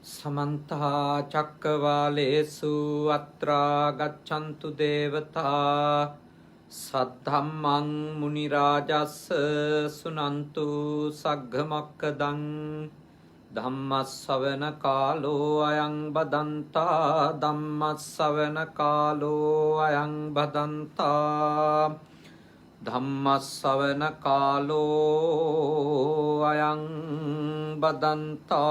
समन्ता चक्रवालेषु अत्रा गच्छन्तु देवता सद्धम्मं मुनिराजस्स सुनन्तु सग्गमक्कदं धम्मस्सवන कालो अयं बदन्ता धम्मस्सवන कालो अयं बदन्ता धम्मस्सवන कालो अयं बदन्ता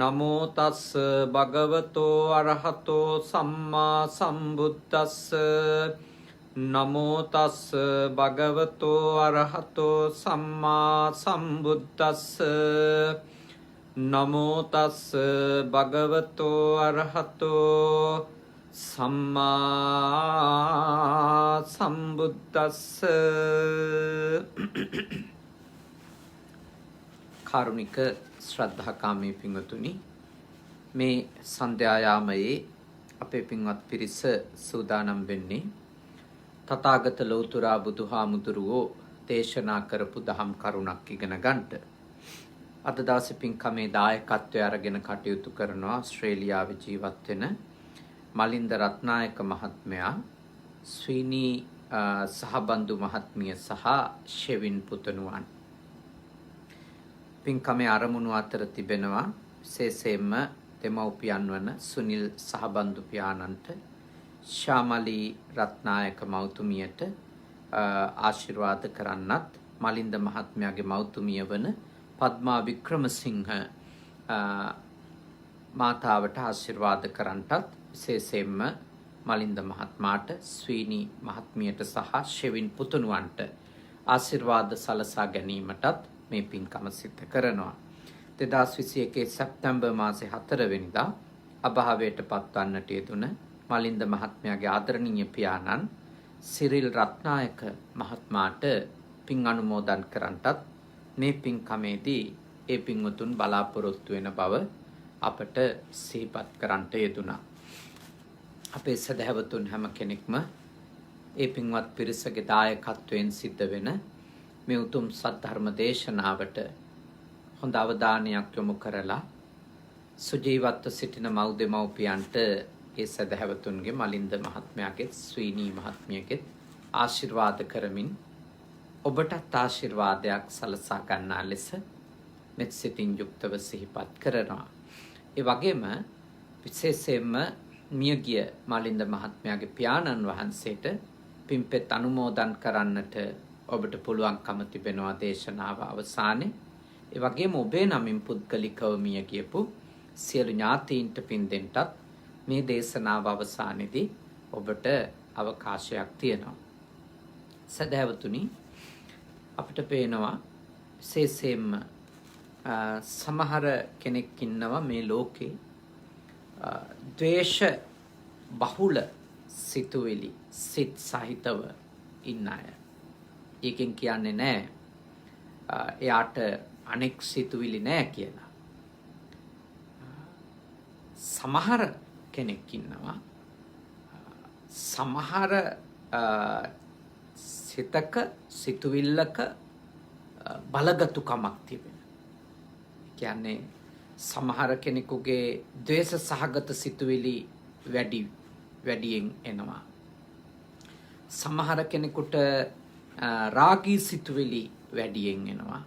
नमो तस् भगवतो अरहतो सम्मा सम्बुद्धस्स नमो तस् भगवतो अरहतो सम्मा सम्बुद्धस्स नमो तस् भगवतो अरहतो सम्मा सम्बुद्धस्स කාරුණික ශ්‍රද්ධාකාමී පින්වතුනි, මේ සන්ධ්‍යායාමයේ අපේ පින්වත් පිරිස සූදානම් වෙන්නේ තථාගත ලෞතර බුදුහාමුදුරුවෝ දේශනා කරපු දහම් කරුණක් ඉගෙන ගන්නට. අද දවසේ පින්කමේ දායකත්වය අරගෙන කටයුතු කරනවා ඕස්ට්‍රේලියාවේ ජීවත් වෙන මලින්ද රත්නායක මහත්මයා, ස්වීනී සහබන්දු මහත්මිය සහ ෂෙවින් පුතණුවන්. පින්කමේ ආරමුණු අතර තිබෙනවා විශේෂයෙන්ම දෙමව්පියන් වන සුනිල් සහබන්දු පියාණන්ට, ශාමලී රත්නායක මෞතුමියට ආශිර්වාද කරන්නත්, මලින්ද මහත්මයාගේ මෞතුමිය වන පද්මා වික්‍රමසිංහ මාතාවට ආශිර්වාද කරන්නටත්, විශේෂයෙන්ම මලින්ද මහත්මයාට, ස්වීනී මහත්මියට සහ ෂෙවින් පුතණුවන්ට ආශිර්වාද සලසා ගැනීමටත් මේ පින්කම සිද්ධ කරනවා. 2021 සැප්තැම්බර් මාසේ 4 වෙනිදා අභාවයට පත්වන්නට යෙදුන මලින්ද මහත්මයාගේ ආදරණීය පියාණන් සිරිල් රත්නායක මහත්මයාට පින් අනුමෝදන් කරන්නටත් මේ පින්කමේදී ඒ පින්වතුන් බලාපොරොත්තු වෙන බව අපට සිහිපත් කරන්නට යෙදුණා. අපේ සදහැවතුන් හැම කෙනෙක්ම ඒ පින්වත් පිරිසගේ දායකත්වයෙන් සිද්ධ වෙන මේ උතුම් සද්ධර්ම දේශනාවට හොඳ අවධානයක් යොමු කරලා සුජීවත්ව සිටින මව් දෙමව්පියන්ට ඒ සදහැවතුන්ගේ මලින්ද මහත්මයාගේ, ස්වීනී මහත්මියගේ ආශිර්වාද කරමින් ඔබටත් ආශිර්වාදයක් සලසා ගන්නා ලෙස මෙත් සිතින් යුක්තව සිහිපත් කරනවා. ඒ වගේම විශේෂයෙන්ම මියගිය මලින්ද මහත්මයාගේ පියාණන් වහන්සේට පින්පෙත් අනුමෝදන් කරන්නට ඔබට පුළුවන්කම තිබෙනවා දේශනාව අවසානයේ. ඒ වගේම ඔබේ නමින් පුද්ගලිකව මිය ගියපු සියලු ඥාතීන්ට පින් දෙන්නත් මේ දේශනාව අවසානයේදී ඔබට අවකාශයක් තියෙනවා. සදහැවතුනි, අපිට පේනවා විශේෂයෙන්ම සමහර කෙනෙක් ඉන්නවා මේ ලෝකේ ද්වේෂ බහුල සිතුවිලි සිත් සහිතව ඉන්න අය. ඒකෙන් කියන්නේ නෑ එයාට අනෙක් සිතුවිලි නෑ කියලා. සමහර කෙනෙක් ඉන්නවා සමහර සිතක සිතුවිල්ලක බලගතුකමක් තිබෙන. කියන්නේ සමහර කෙනෙකුගේ ද්වේෂ සහගත සිතුවිලි වැඩියෙන් එනවා. සමහර කෙනෙකුට රාගී සිතුවිලි වැඩියෙන් එනවා.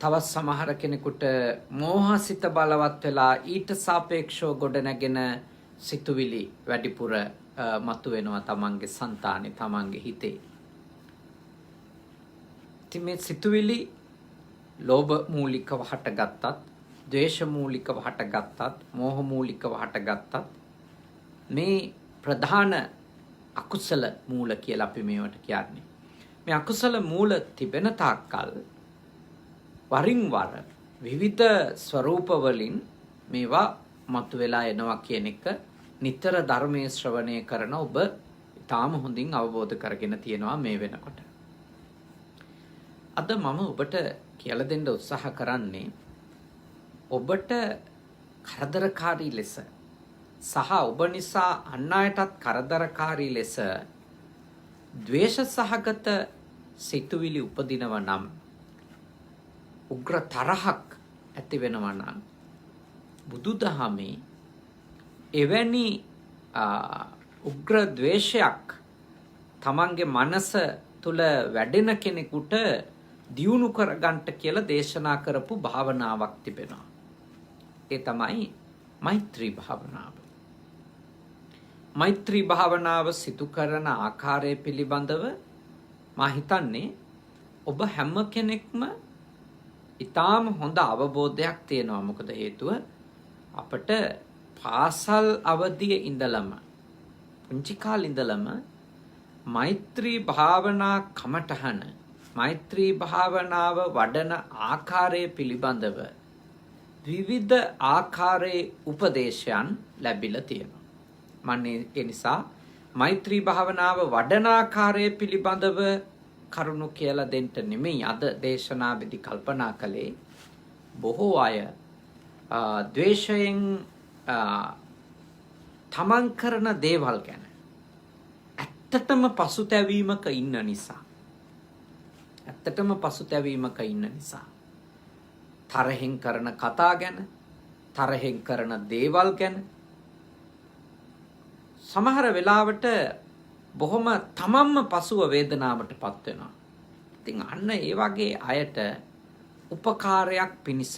තවත් සමහර කෙනෙකුට මෝහසිත බලවත් වෙලා ඊට සාපේක්ෂව ගොඩනැගෙන සිතුවිලි වැඩිපුර මතුවෙනවා තමන්ගේ సంతානේ, තමන්ගේ හිතේ. ඉතින් මේ සිතුවිලි ලෝභ මූලිකව හටගත්තත්, ද්වේෂ මූලිකව හටගත්තත්, මෝහ මූලිකව හටගත්තත් මේ ප්‍රධාන අකුසල මූල කියලා අපි මේවට කියන්නේ. මේ අකුසල මූල තිබෙන තාක්කල් වරින් වර විවිධ ස්වરૂප වලින් මේවා මතුවලා එනවා කියන එක නිතර ධර්මයේ ශ්‍රවණය කරන ඔබ තාම හොඳින් අවබෝධ කරගෙන තියෙනවා මේ වෙනකොට. අද මම ඔබට කියලා දෙන්න උත්සාහ කරන්නේ ඔබට කරදරකාරී ලෙස සහ ඔබ නිසා අන් අයටත් කරදරකාරී ලෙස ද්වේෂ සහගත සිතුවිලි උපදිනව නම්, උග්‍ර තරහක් ඇති වෙනවා නම් බුදුදහමේ එවැනි උග්‍ර ද්වේෂයක් තමන්ගේ මනස තුල වැඩෙන කෙනෙකුට දියුණු කරගන්න කියලා දේශනා කරපු භාවනාවක් තිබෙනවා. ඒ තමයි මෛත්‍රී භාවනාව. මෛත්‍රී භාවනාව සිදු කරන ආකාරය පිළිබඳව මා හිතන්නේ ඔබ හැම කෙනෙක්ම ඊටාම හොඳ අවබෝධයක් තියෙනවා. මොකද හේතුව අපට පාසල් අවදියේ ඉඳලම පුංචි කාලේ ඉඳලම මෛත්‍රී භාවනා කමඨහන මෛත්‍රී භාවනාව වඩන ආකාරය පිළිබඳව විවිධ ආකාරයේ උපදේශයන් ලැබිලා තියෙනවා. මම ඒ නිසා මෛත්‍රී භාවනාව වඩන ආකාරය පිළිබඳව කරුණු කියලා දෙන්න නෙමෙයි අද දේශනාවේදී කල්පනා කළේ. බොහෝ අය ද්වේෂයෙන් තමන් කරන දේවල් ගැන ඇත්තටම පසුතැවීමක ඉන්න නිසා තරහෙන් කරන කතා ගැන, තරහෙන් කරන දේවල් ගැන සමහර වෙලාවට බොහොම තමන්ම පසුව වේදනාවටපත් වෙනවා. ඉතින් අන්න ඒ වගේ අයට උපකාරයක් පිණිස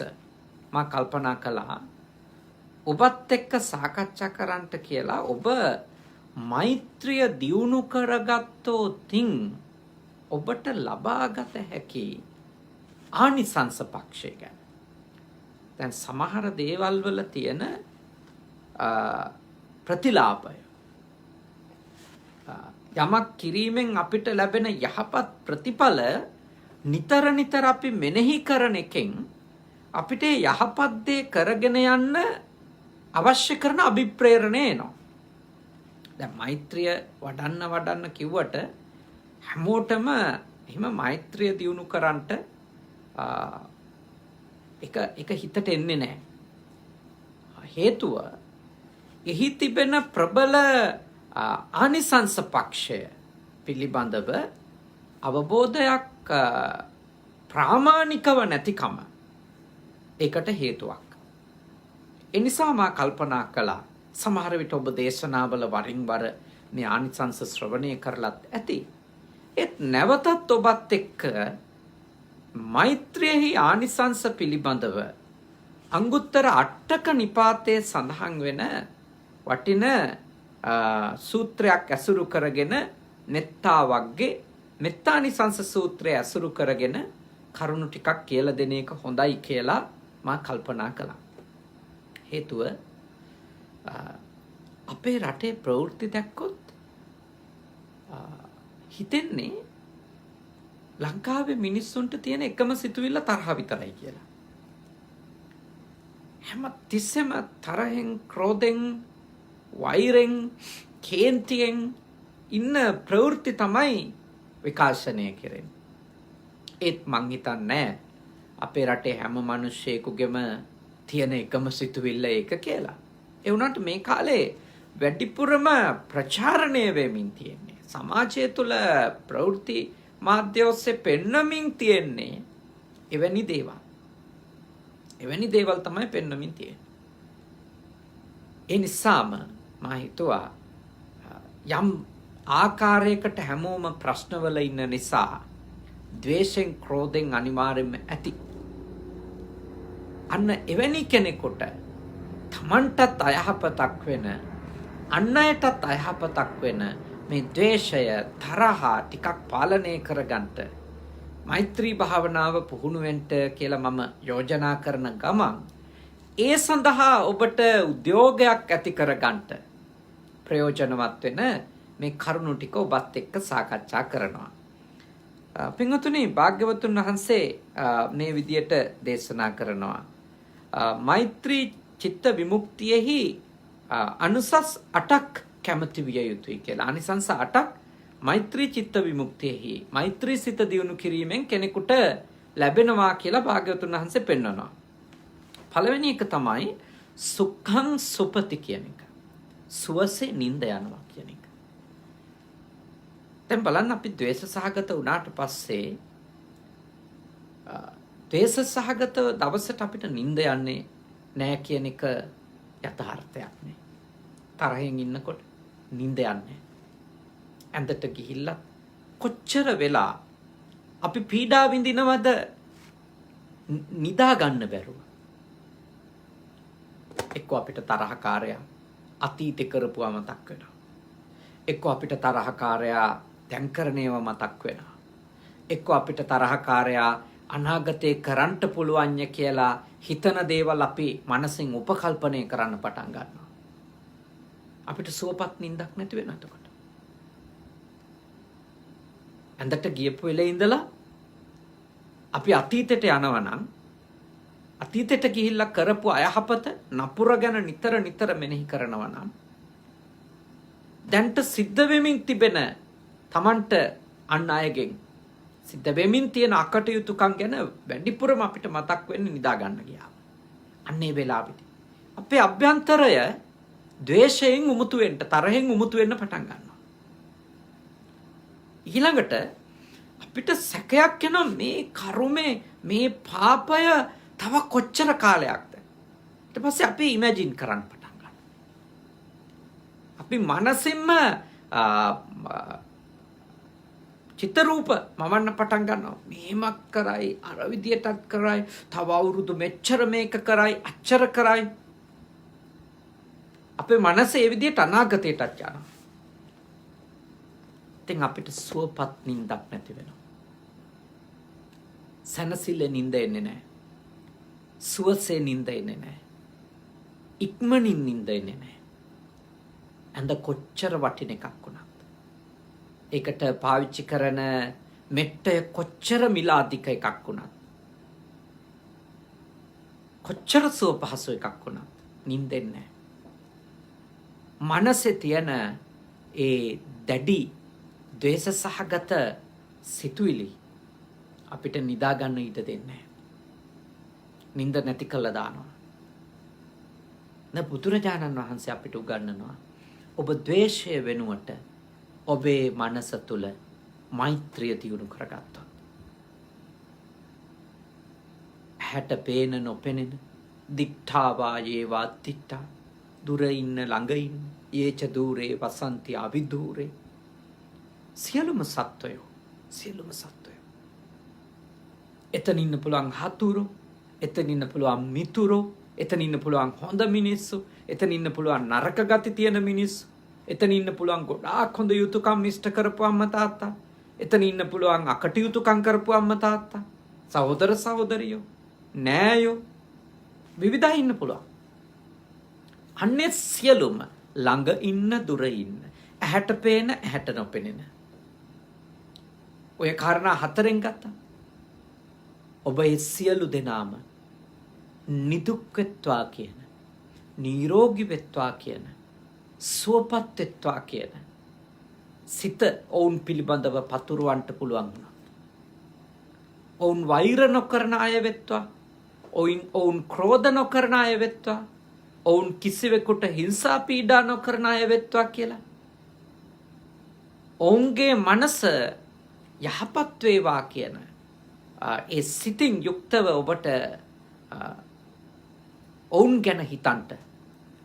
මා කල්පනා කළා ඔබත් එක්ක සාකච්ඡා කරන්නට කියලා. ඔබ මෛත්‍රිය දියුණු කරගත්තොතින් ඔබට ලබාගත හැකි ආනිසංස පක්ෂය ගැන. දැන් සමහර දේවල් වල තියෙන ප්‍රතිලාභය යමක් කිරීමෙන් අපිට ලැබෙන යහපත් ප්‍රතිඵල නිතර අපි මෙනෙහි කරන එකෙන් අපිට යහපත් දේ කරගෙන යන්න අවශ්‍ය කරන අභිප්‍රේරණය එනවා. දැන් මෛත්‍රිය වඩන්න කිව්වට හැමෝටම එහෙම මෛත්‍රිය දියුණු කරන්නට එක හිතට එන්නේ නැහැ. හේතුව එහි තිබෙන ප්‍රබල ආනිසංස පක්ෂය පිළිබඳව අවබෝධයක් ප්‍රාමාණිකව නැතිකම ඒකට හේතුවක්. එනිසා මා කල්පනා කළා සමහර විට ඔබ දේශනාවල වරින් වර මේ ආනිසංස ශ්‍රවණය කරලත් ඇති. ඒත් නැවතත් ඔබත් එක්ක මෛත්‍රියෙහි ආනිසංස පිළිබඳව අංගුත්තර අට්ඨක නිපාතයේ සඳහන් වෙන වටින සූත්‍රයක් ඇසුරු කරගෙන මෙත්තා වග්ගේ මෙත්තානිසංස සූත්‍රය ඇසුරු කරගෙන කරුණු ටිකක් කියලා දෙන එක හොඳයි කියලා මා කල්පනා කළා. හේතුව අපේ රටේ ප්‍රවෘත්ති දැක්කොත් හිතෙන්නේ ලංකාවේ මිනිස්සුන්ට තියෙන එකම සිතුවිල්ල තරහ විතරයි කියලා. හැම තිස්සෙම තරහෙන්, ක්‍රෝධෙන්, වෛරෙන්, කේන්තියෙන් ඉන්න ප්‍රවෘත්ති තමයි විකාශනය කරන්නේ. ඒත් මං හිතන්නේ අපේ රටේ හැම මිනිස්සෙකුගේම තියෙන එකම සිතුවිල්ල ඒක කියලා. ඒ වුණාට මේ කාලේ වැඩිපුරම ප්‍රචාරණය වෙමින් තියෙන්නේ. සමාජය තුළ ප්‍රවෘත්ති මාධ්‍ය ඔස්සේ පෙන්වමින් තියෙන්නේ එවැනි දේවල්. එවැනි දේවල් තමයි පෙන්වමින් තියෙන්නේ. ඒ නිසාම මා හිතුවා යම් ආකාරයකට හැමෝම ප්‍රශ්නවල ඉන්න නිසා ද්වේෂෙන්, ක්‍රෝධෙන් අනිවාර්යයෙන්ම ඇති. අන්න එවැනි කෙනෙකුට තමන්ටත් අයහපතක් වෙන, අන් අයටත් අයහපතක් වෙන මේ ද්වේෂය, තරහා ටිකක් පාලනය කරගන්නට මෛත්‍රී භාවනාව පුහුණු වෙන්න කියලා මම යෝජනා කරන ගමන් ඒ සඳහා ඔබට උද්‍යෝගයක් ඇති කරගන්නට ප්‍රයෝජනවත් වෙන මේ කරුණු ටික ඔබත් එක්ක සාකච්ඡා කරනවා. පින්වතුනි, භාග්‍යවතුන් වහන්සේ මේ විදියට දේශනා කරනවා. මෛත්‍රී චිත්ත විමුක්තියෙහි අනුසස් 8ක් කැමති විය යුතුයි කියලා. අනිසංස 8ක් මෛත්‍රී චිත්ත විමුක්තියෙහි මෛත්‍රී සිත දියුණු කිරීමෙන් කෙනෙකුට ලැබෙනවා කියලා භාග්‍යවතුන් වහන්සේ පෙන්වනවා. පළවෙනි එක තමයි සුඛං සුපති කියන එක. සුවසේ නිින්ද යනවා කියන එක. දැන් බලන්න අපි ද්වේෂ සහගත වුණාට පස්සේ ද්වේෂ සහගත දවසට අපිට නිින්ද යන්නේ නෑ කියන එක යථාර්ථයක් නේ. තරහෙන් ඉන්නකොට නිින්ද යන්නේ. ඇඳට ගිහිල්ලා කොච්චර වෙලා අපි පීඩා විඳිනවද නිදා ගන්න බැරුව. එක්ක අපිට තරහකාරයා අතීතේ කරපුවා මතක් වෙනවා. එක්ක අපිට තරහකාරයා දැන් කරන ඒවා මතක් වෙනවා. එක්ක අපිට තරහකාරයා අනාගතේ කරන්න පුළුවන් කියලා හිතන දේවල් අපි මනසින් උපකල්පනය කරන්න පටන් ගන්නවා. අපිට සුවපත් නිින්දක් නැති වෙනවා එතකොට. ඇඳට ගියපු වෙලේ ඉඳලා අපි අතීතයට යනවා නම් අතීතයට ගිහිල්ලා කරපු අයහපත නපුර ගැන නිතර මෙනෙහි කරනවා නම් දැන්ට සිද්ධ වෙමින් තිබෙන Tamanට අන් අයගෙන් සිද්ධ වෙමින් තියෙන අකටයුතුකම් ගැන වැඩිපුරම අපිට මතක් වෙන්නේ නිදා ගන්න ගියාම. අන්නේ වෙලාවෙදී අපේ අභ්‍යන්තරය ද්වේෂයෙන් උමුතු වෙන්න, තරහෙන් උමුතු වෙන්න පටන් ගන්නවා. ඊළඟට අපිට සැකයක් එනවා මේ කර්මය, මේ පාපය තව කොච්චර කාලයක්ද? ඊට පස්සේ අපි ඉමැජින් කරන්න පටන් ගන්නවා. අපි මනසින්ම චිත්‍රූප මවන්න පටන් ගන්නවා. මෙහෙමක් කරයි, අර විදියටත් කරයි, තව අවුරුදු මෙච්චර මේක කරයි, අච්චර කරයි. අපේ මනස ඒ විදියට අනාගතයටත් යනවා. ඉතින් අපිට සුවපත් නිින්දක් නැති වෙනවා. සනසිල්ල නිින්ද එන්නේ නැහැ. සුවසේ නිින්ද එන්නේ නැහැ. ඉක්මනින් නිින්ද එන්නේ නැහැ. ඇඳ කොච්චර වටින එකක් වුණත්. ඒකට පාවිච්චි කරන මෙට්ටය කොච්චර මිල අධික එකක් වුණත්. කොච්චර සුව පහසු එකක් වුණත් නිින්ද එන්නේ නැහැ. මනසේ තියෙන ඒ දැඩි ද්වේෂ සහගත සිතුවිලි අපිට නිදා ගන්න ඉඩ දෙන්නේ නැහැ. නිින්ද නැති කළා දානවා. බුදුරජාණන් වහන්සේ අපිට උගන්වනවා ඔබ ද්වේෂය වෙනුවට ඔබේ මනස තුල මෛත්‍රිය දියුණු කරගත්තොත්. හැට පේන නොපෙනෙන දික්ඨාවා යේවා තිට්ඨා දුර ඉන්න ළඟ ඉන්න යේච දූරේ වසන්ති අවිදූරේ සියලුම සත්වයෝ එතන ඉන්න පුළුවන් හතුරු, එතන ඉන්න පුළුවන් මිතුරු, එතන ඉන්න පුළුවන් හොඳ මිනිස්සු, එතන ඉන්න පුළුවන් නරක ගති තියෙන මිනිස්සු, එතන ඉන්න පුළුවන් ගොඩාක් හොඳ යුතුයකම් ඉෂ්ට කරපු අම්මා තාත්තා, එතන ඉන්න පුළුවන් අකටයුතුකම් කරපු අම්මා තාත්තා, සහෝදර සහෝදරියෝ, නෑයෝ විවිධයි ඉන්න පුළුවන්. අන්නේ සියලුම ළඟ ඉන්න දුර ඉන්න, ඇහැට පේන ඇහැට නොපෙනෙන. ඔය කාරණා හතරෙන් ගත්තා. ඔබ ඒ සියලු දෙනාම නිදුක් වෙත්වා කියන, නිරෝගී වෙත්වා කියන, සුවපත් වෙත්වා කියන සිත ඔවුන් පිළිබඳව පතුරවන්න පුළුවන් වුණා. ඔවුන් වෛර නොකරන අය වෙත්වා, ඔවුන් ක්‍රෝධ නොකරන අය වෙත්වා, ඔවුන් කිසිවෙකුට හිංසා පීඩා නොකරන අය වෙත්වා කියලා. ඔවුන්ගේ මනස යහපත් වේවා කියන ඒ සිතින් යුක්තව ඔබට ඔවුන් ගැන හිතන්ට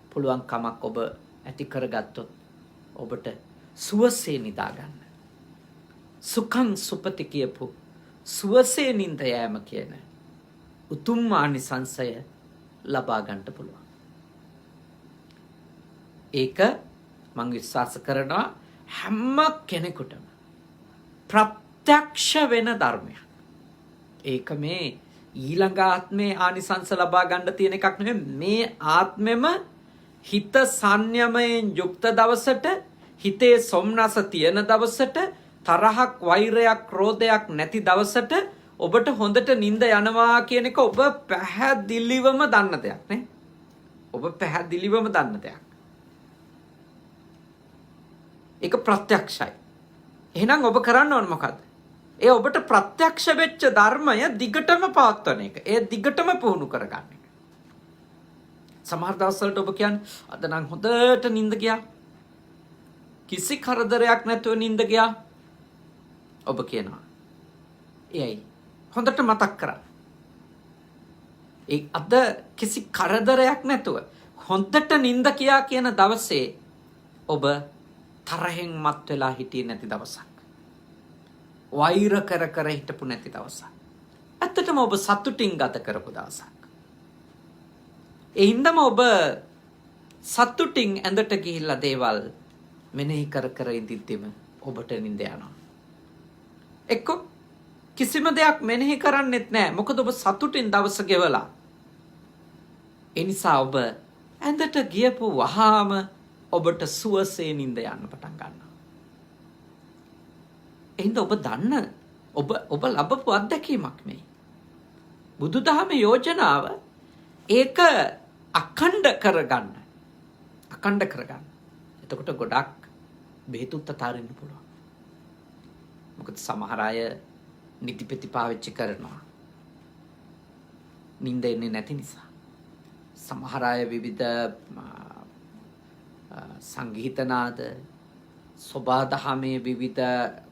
පුළුවන් කමක් ඔබ ඇති කරගත්තොත් ඔබට සුවසේ නිදා ගන්න. සුඛං සුපති කියපු සුවසේ නින්ද යෑම කියන උතුම් ආනිසංසය ලබා ගන්නට පුළුවන්. ඒක මම විශ්වාස කරනවා හැම කෙනෙකුටම ප්‍රත්‍යක්ෂ වෙන ධර්මයක්. ඒක මේ ඊළඟ ආත්මේ ආනිසංස ලබා ගන්න තියෙන එකක් නෙවෙයි. මේ ආත්මෙම හිත සංයමයෙන් යුක්ත දවසට, හිතේ සොම්නස තියෙන දවසට, තරහක් වෛරයක් ක්‍රෝධයක් නැති දවසට ඔබට හොඳට නිින්ද යනවා කියන එක ඔබ පැහැදිලිවම දන්න දෙයක් නේ. ඔබ පැහැදිලිවම දන්න දෙයක්. ඒක ප්‍රත්‍යක්ෂයි. එහෙනම් ඔබ කරන්න ඕන මොකද්ද? ඒ ඔබට ප්‍රත්‍යක්ෂ වෙච්ච ධර්මය දිගටම පවත්වන එක. ඒ දිගටම පුහුණු කරගන්න එක. සමහර දවස්වලට ඔබ කියන්නේ අද නම් හොඳට නිින්ද ගියා. කිසි කරදරයක් නැතුව නිින්ද ගියා. ඔබ කියනවා. එයි හොඳට මතක් කරා. ඒ අද කිසි කරදරයක් නැතුව හොඳට නිින්ද කියා කියන දවසේ ඔබ තරහෙන් මත් වෙලා හිටියේ නැති දවසක්. වෛර කර කර හිටපු නැති දවසක්. ඇත්තටම ඔබ සතුටින් ගත කරපු දවසක්. ඒ හින්දාම ඔබ සතුටින් ඇඳට ගිහිල්ලා දේවල් මෙනෙහි කර කර ඉඳිද්දිම ඔබට නිින්ද යනවා. එක්ක කිසිම දෙයක් මෙනෙහි කරන්නෙත් නැහැ. මොකද ඔබ සතුටින් දවස ගෙවලා. ඒ නිසා ඔබ ඇඳට ගියපු වහාම ඔබට සුවසේ නිින්ද යන්න පටන් ගන්නවා. එහෙනම් ඔබ දන්න ඔබ ලබපු අත්දැකීමක් මේ. බුදුදහමේ යෝජනාව ඒක අඛණ්ඩ කරගන්න. අඛණ්ඩ කරගන්න. එතකොට ගොඩක් බෙහෙතුත් අතාරින්න පුළුවන්. මොකද සමහර අය නිදිපෙති පාවිච්චි කරනවා. නිින්ද එන්නේ නැති නිසා. සමහර අය විවිධ සංගීත නාද, සෝබාදහමේ විවිධ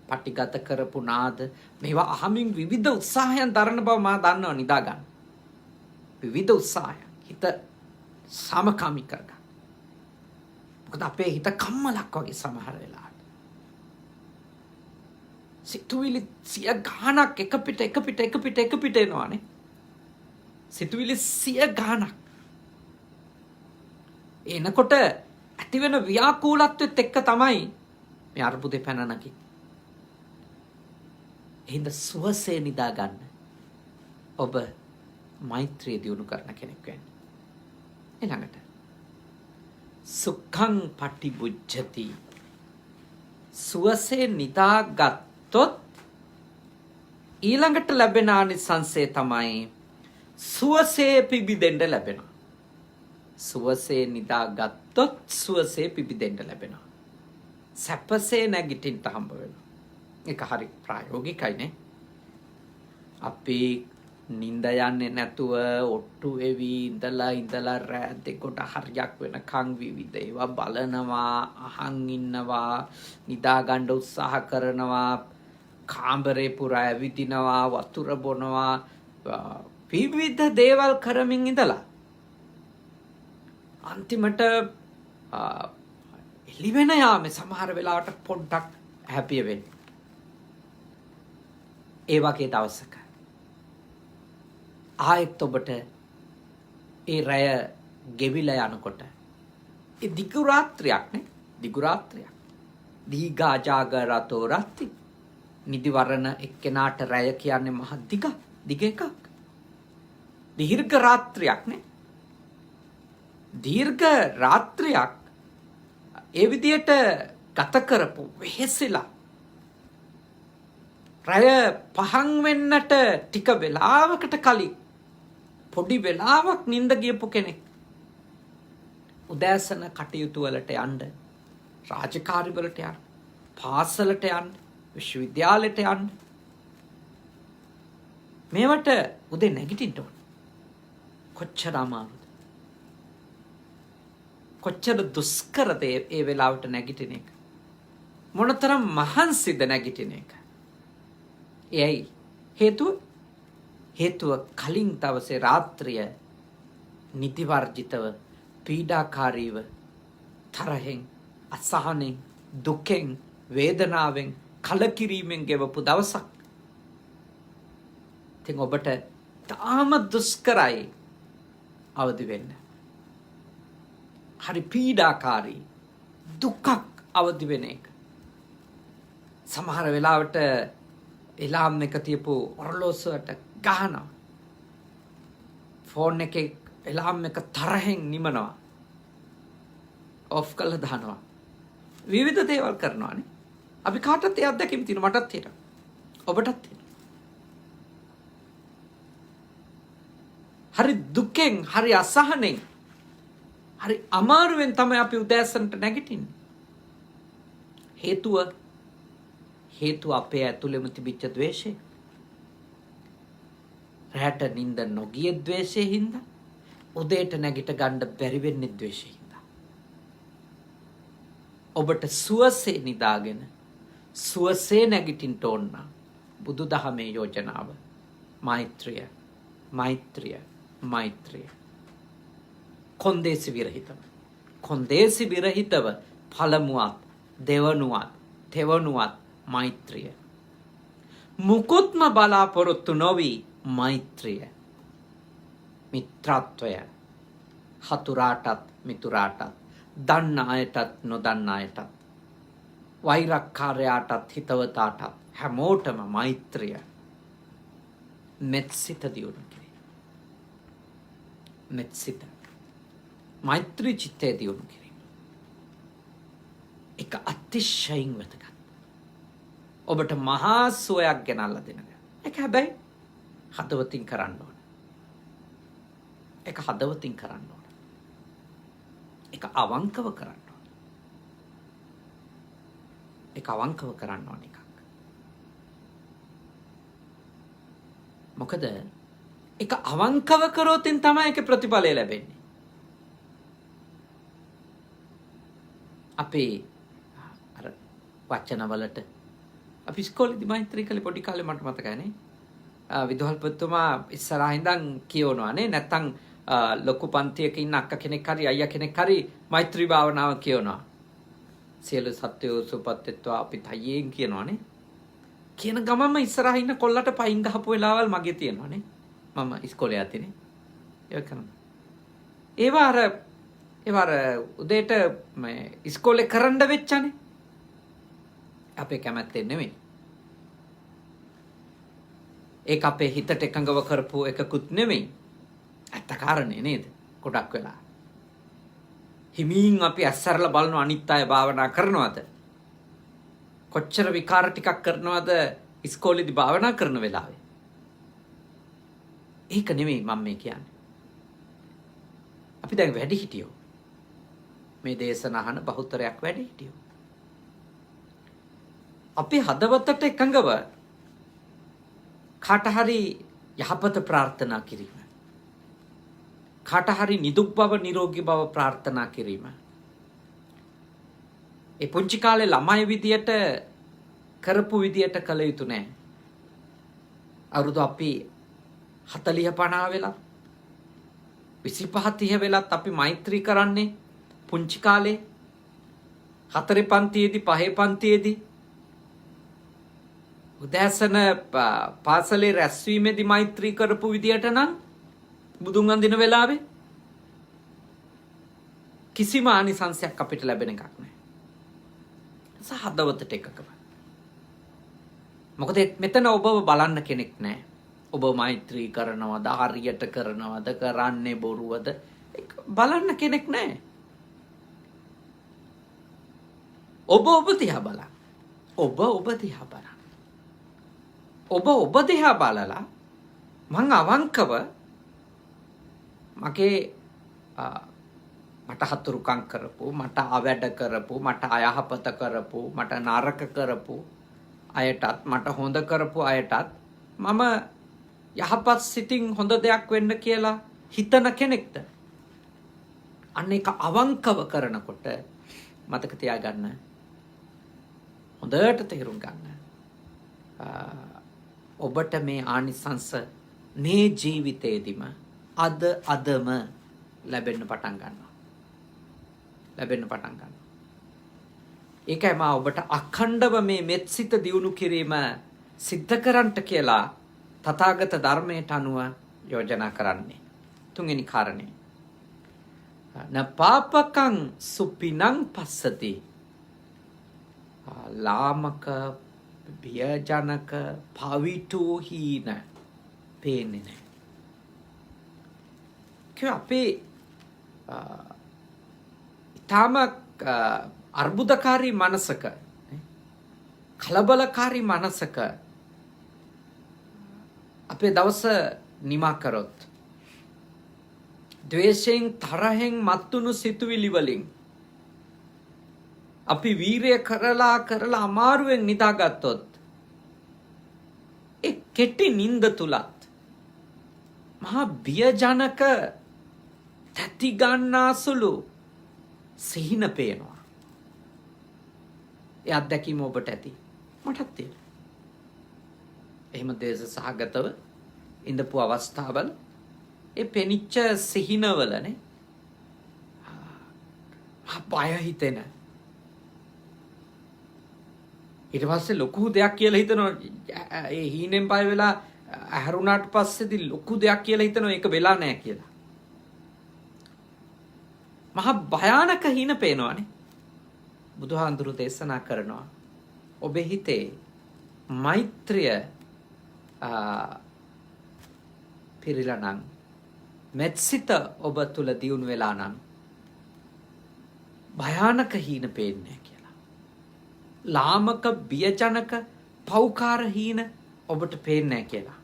පටිගත කරපු නාද මේවා අහමින් විවිධ උත්සාහයන් දරන බව මා දන්නවා නිදා ගන්න. විවිධ උත්සාහයන් හිත සමකාමී කරගන්න. මොකද අපේ හිත කම්මලක් වගේ සමහර වෙලාවට. සිතුවිලි සිය ගානක් එක පිට එනවානේ. සිතුවිලි සිය ගානක්. එනකොට ඇති වෙන ව්‍යාකූලත්වෙත් එක්ක තමයි මේ අර්බුදේ පැන නගින්නේ. එහෙනම් සුවසේ නිදා ගන්න. ඔබ මෛත්‍රිය දියුණු කරන කෙනෙක් වෙන්න. ඊළඟට සුඛං පටිබුජ්ජති. සුවසේ නිදාගත්තොත් ඊළඟට ලැබෙන ආනිසංසය තමයි සුවසේ පිබිදෙන්න ලැබෙනවා. සුවසේ නිදාගත්තොත් සුවසේ පිබිදෙන්න ලැබෙනවා. සැපසේ නැගිටින්න හම්බ වෙනවා. ඒක හරි ප්‍රායෝගිකයිනේ. අපි නිින්ද යන්නේ නැතුව ඔට්ටු වෙවි ඉඳලා රෑ දෙකට හරියක් වෙනකන් විවිධ ඒවා බලනවා, අහන් ඉන්නවා, නිදා ගන්න උත්සාහ කරනවා, කාමරේ පුරා ඇවිදිනවා, වතුර බොනවා, විවිධ දේවල් කරමින් ඉඳලා අන්තිමට එළි වෙන යාමේ සමහර වෙලාවට පොඩ්ඩක් හැපිය වෙන්නේ. ඒ වගේ දවසක ආයෙත් ඔබට ඒ රැය ගෙවිලා යනකොට ඒ දිගු රාත්‍රියක් නේ, දිගු රාත්‍රියක්. දීඝා ජාගරතෝ රාත්‍රි. නිදිවරණ එක්කෙනාට රැය කියන්නේ මහ දිග එකක්. දීර්ඝ රාත්‍රියක් නේ. දීර්ඝ රාත්‍රියක් ඒ විදියට ගත කරපු වෙහෙසලා රැය පහන් වෙන්නට ටික වෙලාවකට කලින් පොඩි වෙලාවක් නිින්ද ගියපු කෙනෙක් උදෑසන කටයුතු වලට යන්න, රාජකාරි වලට යන්න, පාසලට යන්න, විශ්වවිද්‍යාලයට යන්න මේවට උදේ නැගිටින්න ඕන. කොච්චර අමාරුද? කොච්චර දුෂ්කරද ඒ වෙලාවට නැගිටින එක? මොනතරම් මහන්සිද නැගිටින එක? එයි හේතුව කලින් දවසේ රාත්‍රිය නිදි වර්ජිතව, පීඩාකාරීව, තරහෙන්, අසහනෙන්, දුකෙන්, වේදනාවෙන්, කලකිරීමෙන් ගෙවපු දවසක්. ඉතින් ඔබට තාම දුෂ්කරයි අවදි වෙන්න. හරි පීඩාකාරී දුකක් අවදි වෙන එක. සමහර වෙලාවට එලාම් එක තියපු ඔරලෝසුවට ගහනවා. ෆෝන් එකේ එලාම් එක තරහෙන් නිමනවා. ඔෆ් කරලා දානවා. විවිධ දේවල් කරනවානේ. අපි කාටත් ඒ අත්දැකීම් තියෙනවා. මටත් තියෙනවා. ඔබටත් තියෙනවා. හරි දුකෙන්, හරි අසහනෙන්, හරි අමාරුවෙන් තමයි අපි උදෑසනට නැගිටින්නේ. හේතුව අපේ ඇතුළෙම තිබිච්ච ද්වේෂය. රැට නිින්ද නොගිය ද්වේෂයෙන් හින්දා, උදේට නැගිට ගන්න බැරි වෙන්නේ ද්වේෂයෙන් හින්දා. ඔබට සුවසේ නිදාගෙන සුවසේ නැගිටින්න ඕන නම් බුදුදහමේ යෝජනාව මෛත්‍රිය මෛත්‍රිය. කොන්දේසි විරහිතව. කොන්දේසි විරහිතව පළමුවත් දෙවනුවත් තෙවනුවත් මෛත්‍රිය. මුකුත්ම බලාපොරොත්තු නොවී මෛත්‍රිය. මිත්‍රත්වය. හතුරාටත් මිතුරාටත් දන්න අයටත් නොදන්න අයටත් වෛරක්කාරයාටත් හිතවතාටත් හැමෝටම මෛත්‍රිය. මෙත්සිත දියුණු කිරීම. මෙත්සිත. මෛත්‍රී චිත්තය දියුණු කිරීම. එක අතිශයින් වැදගත්. ඔබට මහා සුවයක් ගෙනල්ලා දෙන දෙයක්. ඒක හැබැයි හදවතින් කරන්න ඕන. ඒක හදවතින් කරන්න ඕන. ඒක අවංකව කරන්න ඕන. ඒක අවංකව කරන්න ඕන එකක්. මොකද ඒක අවංකව කරොතින් තමයි ඒක ප්‍රතිඵලය ලැබෙන්නේ. අපේ අර වචනවලට අපි ඉස්කෝලේදී මෛත්‍රී කළේ පොඩි කාලේ මට මතකයිනේ. විදුහල්පතිතුමා ඉස්සරහින් ඉඳන් කියවනවා නේ. නැත්තම් ලොකු පන්තියක ඉන්න අක්ක කෙනෙක් හරි අයියා කෙනෙක් හරි මෛත්‍රී භාවනාව කියවනවා. සියලු සත්වයෝ සුවපත් වෙත්වා අපි තයියෙන් කියනවානේ. කියන ගමන්ම ඉස්සරහින් ඉන්න කොල්ලට පයින් ගහපු වෙලාවල් මගේ තියෙනවානේ. මම ඉස්කෝලේ යතිනේ. ඒක කරනවා. ඒවා අර උදේට මේ ඉස්කෝලේ කරන්න වෙච්චනේ. අපේ කැමැත්තෙන් නෙමෙයි. ඒක අපේ හිතට එකඟව කරපු එකකුත් නෙමෙයි. ඇත්ත කාරණේ නේද? ගොඩක් වෙලා. හිමින් අපි ඇස්සරලා බලන අනිත් අය භාවනා කරනවද? කොච්චර විකාර ටිකක් කරනවද ඉස්කෝලේදී භාවනා කරන වෙලාවේ? ඒක නෙමෙයි මම මේ කියන්නේ. අපි දැන් වැඩි හිටියෝ. මේ දේශන අහන බහුතරයක් වැඩි හිටියෝ. අපි හදවතට එකඟව කාට හරි යහපත ප්‍රාර්ථනා කිරීම. කාට හරි නිදුක් බව නිරෝගී බව ප්‍රාර්ථනා කිරීම. ඒ පුංචි කාලේ ළමයි විදියට කරපු විදියට කළ යුතු නෑ. අවුරුදු අපි 40 50 වෙලා 25 30 වෙලත් අපි මෛත්‍රී කරන්නේ පුංචි කාලේ 4 පන්තියේදී 5 පන්තියේදී උදෑසන පාසලේ රැස්වීමේදී මෛත්‍රී කරපු විදියට නම් බුදුන් වන්දින වෙලාවේ කිසිම ආනිසංසයක් අපිට ලැබෙන එකක් නෑ. හදවතට එකකම. මොකද මෙතන ඔබව බලන්න කෙනෙක් නෑ. ඔබ මෛත්‍රී කරනවද හරියට කරනවද කරන්නේ බොරුවද බලන්න කෙනෙක් නෑ. ඔබ දිහා බලන්න. ඔබ දිහා බලන්න. ඔබ දිහා බලලා මං අවංකව මගේ මට හතුරුකම් කරපු, මට අවැඩ කරපු, මට අයහපත කරපු, මට නරක කරපු අයටත්, මට හොඳ කරපු අයටත් මම යහපත් සිතින් හොඳ දෙයක් වෙන්න කියලා හිතන කෙනෙක්ද? අන්න ඒක අවංකව කරනකොට මතක තියාගන්න. හොඳට තේරුම් ගන්න. ඔබට මේ ආනිසංස මේ ජීවිතේදීම අදම ලැබෙන්න පටන් ගන්නවා. ඒකයි මා ඔබට අඛණ්ඩව මේ මෙත්සිත දියුණු කිරීම සිද්ධ කරන්නට කියලා තථාගත ධර්මයට අනුව යෝජනා කරන්නේ. තුන්වෙනි කාරණේ. නපාපකං සුපිනං පස්සති. ලාමක බියජනක පවිටු හීන පේන්නේ නැහැ. අපේ ඊටම අර්බුදකාරී මනසක කලබලකාරී මනසක අපේ දවස නිමා කරොත් ද්වේෂයෙන් තරහෙන් මත්තුණු සිතුවිලි වලින් අපි වීරය කරලා අමාරුවෙන් නිදාගත්තොත් ඒ කෙටි නිින්ද තුලත් මහා බියජනක තැති ගන්නාසුළු සිහින පේනවා. ඒ අත්දැකීම ඔබට ඇති. මටත් තියෙනවා. එහෙම දේශ සහගතව ඉඳපු අවස්ථාවල ඒ පෙනිච්ච සිහිනවලනේ බය හිතෙන. ඊට පස්සේ ලොකු දෙයක් කියලා හිතනවා. ඒ හීනෙන් බය වෙලා ඇහැරුණාට පස්සේදී ලොකු දෙයක් කියලා හිතනවා ඒක වෙලා නැහැ කියලා. මහා භයානක හීන පේනවානේ. බුදුහාඳුරු දේශනා කරනවා ඔබේ හිතේ මෛත්‍රිය පිරිලා නම් මෙත්සිත ඔබ තුල දියුණු වෙලා නම් භයානක හීන පේන්නේ කියලා. ලාමක බියජනක පෞකාර හීන ඔබට පේන්නේ කියලා.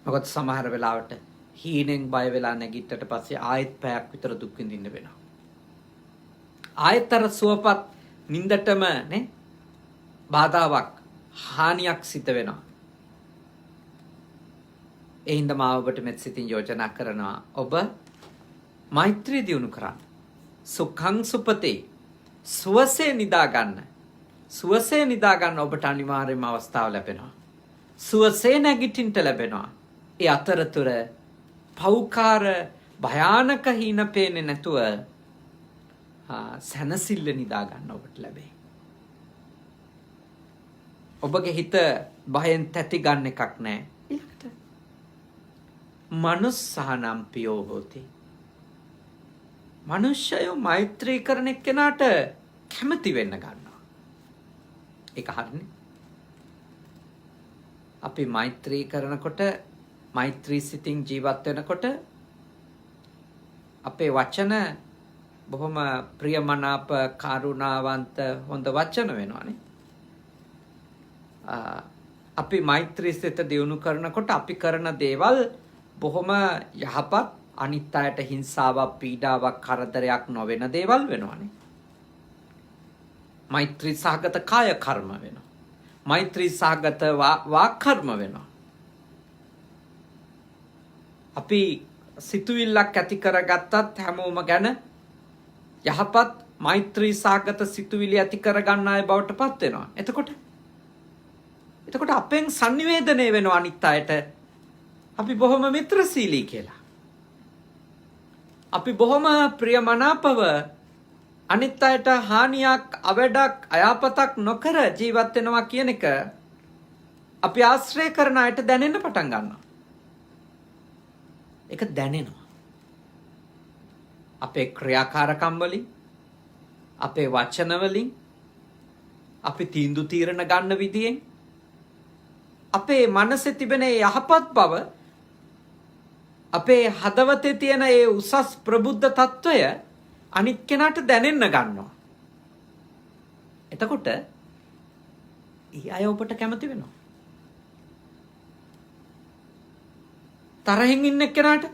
මොකද සමහර වෙලාවට හීනෙන් බය වෙලා නැගිට්ටට පස්සේ ආයෙත් පැයක් විතර දුක් විඳින්න වෙනවා. ආයතර සුවපත් නින්දටම නේ බාධාවක් හානියක් සිද්ධ වෙනවා. ඒ හින්දා මා ඔබට මෙත් සිතින් යෝජනා කරනවා ඔබ මෛත්‍රිය දියුණු කරන්න. සුඛං සුපතේ සුවසේ නිදා ගන්න. සුවසේ නිදා ගන්න ඔබට අනිවාර්යයෙන්ම අවස්ථාව ලැබෙනවා. සුවසේ නැගිටින්න ලැබෙනවා. ඒ අතරතුර පෞකාර භයානක හීන පේන්නේ නැතුව සැනසෙල්ල නිදා ගන්න ඔබට ලැබේ. ඔබගේ හිත බයෙන් තැති ගන්න එකක් නැහැ. ඊළඟට මනුස්සහනම් පියෝ හෝති. මනුෂ්‍යයෝ මෛත්‍රී කරන එක්කෙනාට කැමති වෙන්න ගන්නවා. ඒක හරිනේ. අපි මෛත්‍රී කරනකොට මෛත්‍රී සිතින් ජීවත් වෙනකොට අපේ වචන බොහොම ප්‍රියමනාප කරුණාවන්ත හොඳ වචන වෙනවානේ. අපි මෛත්‍රී සිත දියුණු කරනකොට අපි කරන දේවල් බොහොම යහපත් අනිත් අයට හිංසාවක් පීඩාවක් කරදරයක් නොවන දේවල් වෙනවානේ. මෛත්‍රී සහගත කාය කර්ම වෙනවා. මෛත්‍රී සහගත වාක් කර්ම වෙනවා. අපි සිතුවිල්ලක් ඇති කරගත්තත් හැමෝම ගැන යහපත් මෛත්‍රී සහගත සිතුවිලි ඇති කරගන්න අය බවට පත් වෙනවා. එතකොට අපෙන් sannivedanaya වෙනවා අනිත් අයට අපි බොහොම මිත්‍රශීලී කියලා. අපි බොහොම ප්‍රියමනාපව අනිත් අයට හානියක් අවඩක් අයාපතක් නොකර ජීවත් වෙනවා කියන එක අපි ආශ්‍රය කරන අයට දැනෙන්න පටන් ගන්නවා. ඒක දැනෙනවා. අපේ ක්‍රියාකාරකම් වලින් අපේ වචන වලින් අපි තීන්දුව తీරන ගන්න විදියෙන් අපේ මනසේ තිබෙන යහපත් බව අපේ හදවතේ තියෙන ඒ උසස් ප්‍රබුද්ධ తত্ত্বය අනිත් කෙනාට දැනෙන්න ගන්නවා. එතකොට ඊ අය ඔබට කැමති වෙනවා. තරහින් ඉන්න කෙනාට,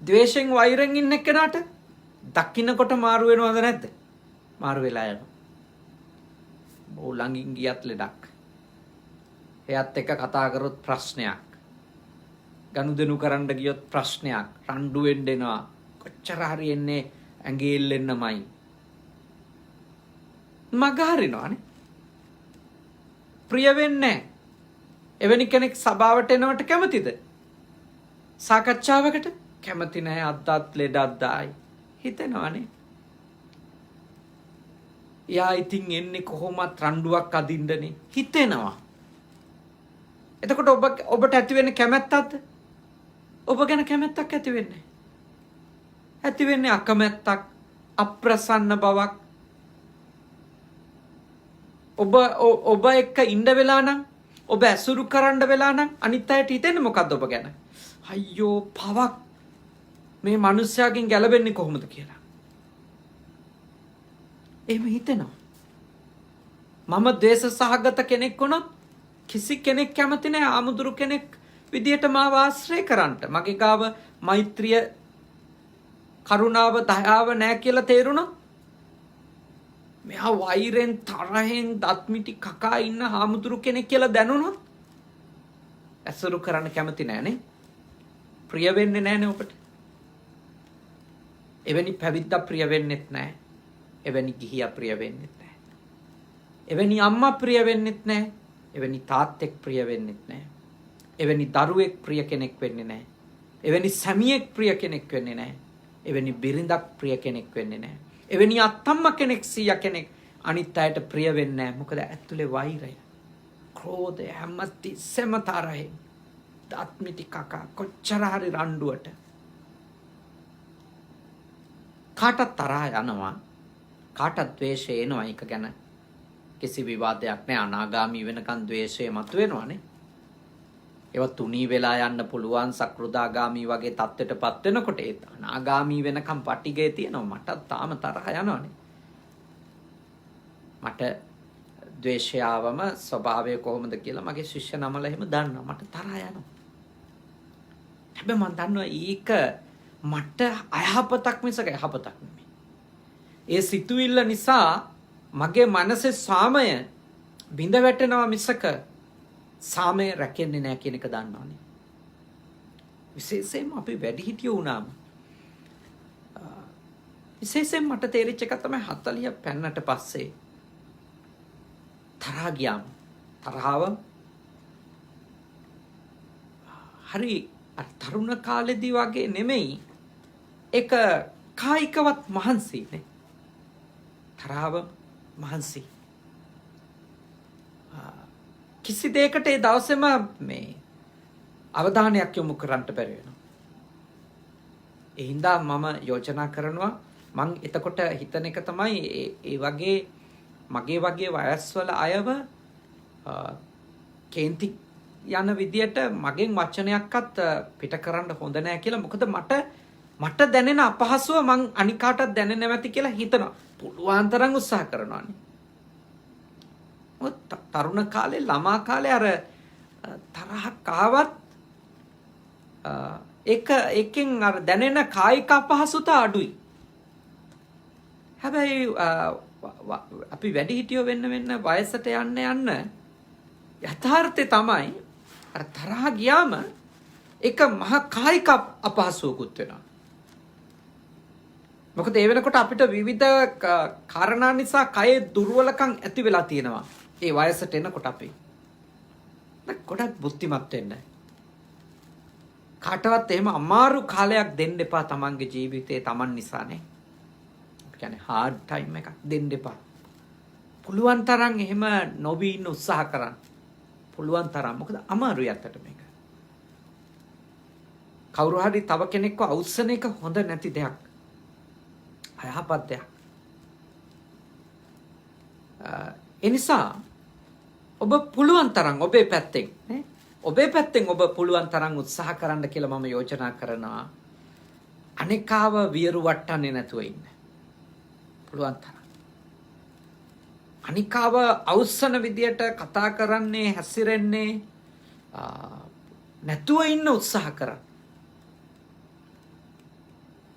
ද්වේෂයෙන් වෛරයෙන් ඉන්න කෙනාට දකින්නකොට මාරු වෙනවද නැද්ද? මාරු වෙලා යනවා. බෝ ළඟින් ගියත් ලෙඩක්. එයත් එක්ක කතා කරොත් ප්‍රශ්නයක්. ගනුදෙනු කරන්න ගියොත් ප්‍රශ්නයක්. රණ්ඩු වෙන්න එනවා. කොච්චර හරි එන්නේ ඇඟේ එල්ලෙන්නමයි. මග හරිනවනේ. ප්‍රිය වෙන්නේ එවැනි කෙනෙක් සභාවට එනවට කැමතිද? සාකච්ඡාවකට කැමති නැහැ. අද්දත් ලෙඩක් දායි හිතෙනවනේ. යා ඉතින් එන්නේ කොහොමත් රණ්ඩුවක් අදින්නනේ හිතෙනවා. එතකොට ඔබට ඇති වෙන්නේ කැමැත්තක්ද? ඔබ ගැන කැමැත්තක් ඇති වෙන්නේ. ඇති වෙන්නේ අකමැත්තක්, අප්‍රසන්න බවක්. ඔබ එක්ක ඉන්න වෙලා නම්, ඔබ ඇසුරු කරන්න වෙලා නම් අනිත් අයට හිතෙන්නේ මොකද්ද ඔබ ගැන? අයියෝ පවක් මේ මිනිස්යාගෙන් ගැලවෙන්නේ කොහොමද කියලා. එහෙම හිතෙනවා. මම ද්වේෂ සහගත කෙනෙක් වුණොත් කිසි කෙනෙක් කැමති නැහැ ආමුදුරු කෙනෙක් විදියට මාව ආශ්‍රය කරන්නට. මගේ ගාව මෛත්‍රිය, කරුණාව, දයාව නැහැ කියලා තේරුණොත් මෙහා වෛරෙන් තරහෙන් දත්මිටි කකා ඉන්න ආමුදුරු කෙනෙක් කියලා දැනුණොත් ඇසුරු කරන්න කැමති නැහනේ. ප්‍රිය වෙන්නේ නැහනේ ඔබට. එවැනි පැවිද්දා ප්‍රිය වෙන්නෙත් නැහැ. එවැනි ගිහියා ප්‍රිය වෙන්නෙත් නැහැ. එවැනි අම්මා ප්‍රිය වෙන්නෙත් නැහැ. එවැනි තාත්තෙක් ප්‍රිය වෙන්නෙත් නැහැ. එවැනි දරුවෙක් ප්‍රිය කෙනෙක් වෙන්නේ නැහැ. එවැනි සැමියෙක් ප්‍රිය කෙනෙක් වෙන්නේ නැහැ. එවැනි බිරිඳක් ප්‍රිය කෙනෙක් වෙන්නේ නැහැ. එවැනි අත්තම්ම කෙනෙක් සීයා කෙනෙක් අනිත් අයට ප්‍රිය වෙන්නේ නැහැ. මොකද ඇතුලේ වෛරය, ක්‍රෝධය හැමතිස්සෙම තරහින් දාත්මිටි කකා කොච්චර හරි රණ්ඩුවට කාටත් තරහ යනවා, කාටත් ද්වේෂය එනවා. ඒක ගැන කිසි විවාදයක් නැහැ. අනාගාමී වෙනකන් ද්වේෂය මතුවෙනවානේ. ඒවත් තුනී වෙලා යන්න පුළුවන් සක්‍රුදාගාමී වගේ තත්ත්වයටපත් වෙනකොට ඒ අනාගාමී වෙනකම් පටිගය තියෙනවා. මටත් තාම තරහ යනවානේ. මට ද්වේෂය ආවම ස්වභාවය කොහොමද කියලා මගේ ශිෂ්‍ය නමලා එහෙම දන්නවා. මට තරහ යනවා. හැබැයි මම දන්නවා ඒක මට අයහපතක් මිසක යහපතක් නෙමෙයි. ඒ සිතුවිල්ල නිසා මගේ මනසේ සාමය බිඳ වැටෙනවා මිසක සාමය රැකෙන්නේ නැහැ කියන එක දන්නවනේ. විශේෂයෙන්ම අපි වැඩිහිටියෝ වුණාම විශේෂයෙන් මට තේරිච්ච එක තමයි 40 පෙන්නට පස්සේ තරහා ගියාම තරහව හරි තරුණ කාලෙදී වගේ නෙමෙයි. ඒක කායිකවත් මහන්සි නේ. තරහව මහන්සි. කිසි දෙයකට ඒ දවසේම මේ අවධානයක් යොමු කරන්න බැරි වෙනවා. ඒ හින්දා මම යෝජනා කරනවා මං එතකොට හිතන එක තමයි ඒ වගේ මගේ වගේ වයස්වල අයව කේන්ති යන විදියට මගෙන් වචනයක්වත් පිට කරන්න හොඳ නෑ කියලා. මොකද මට දැනෙන අපහසුව මං අනිකාටත් දැනෙන්නේ නැති කියලා හිතනවා. පුළුවන් තරම් උත්සාහ කරනවානේ. තරුණ කාලේ ළමා කාලේ අර තරහක් ආවත් ඒකෙන් අර දැනෙන කායික අපහසුතාව අඩුයි. හැබැයි අපි වැඩිහිටියෝ වෙන්න වයසට යන්න යථාර්ථය තමයි අර තරහ ගියාම ඒක මහ කායික අපහසුවකුත් වෙනවා. මොකද ඒ වෙනකොට අපිට විවිධ කාරණා නිසා කයේ දුර්වලකම් ඇති වෙලා තියෙනවා. ඒ වයසට එනකොට අපි ගොඩක් බුද්ධිමත් වෙන්න. කාටවත් එහෙම අමාරු කාලයක් දෙන්න එපා තමන්ගේ ජීවිතේ තමන් නිසානේ. කියන්නේ hard time එකක් දෙන්න එපා. පුළුවන් තරම් එහෙම නොවී ඉන්න උත්සාහ කරන්න. පුළුවන් තරම්. මොකද අමාරුයි අතට මේක. කවුරු හරි තව කෙනෙක්ව අවුස්සන එක හොඳ නැති දෙයක්. අයහපත් දෙයක්. ඒ නිසා ඔබ පුළුවන් තරම් ඔබේ පැත්තෙන් නේ ඔබේ පැත්තෙන් ඔබ පුළුවන් තරම් උත්සාහ කරන්න කියලා මම යෝජනා කරනවා. අනිකාව වියරු වට්ටන්නේ නැතුව ඉන්න. පුළුවන් තරම්. අනිකාව අවුස්සන විදියට කතා කරන්නේ හැසිරෙන්නේ නැතුව ඉන්න උත්සාහ කරන්න.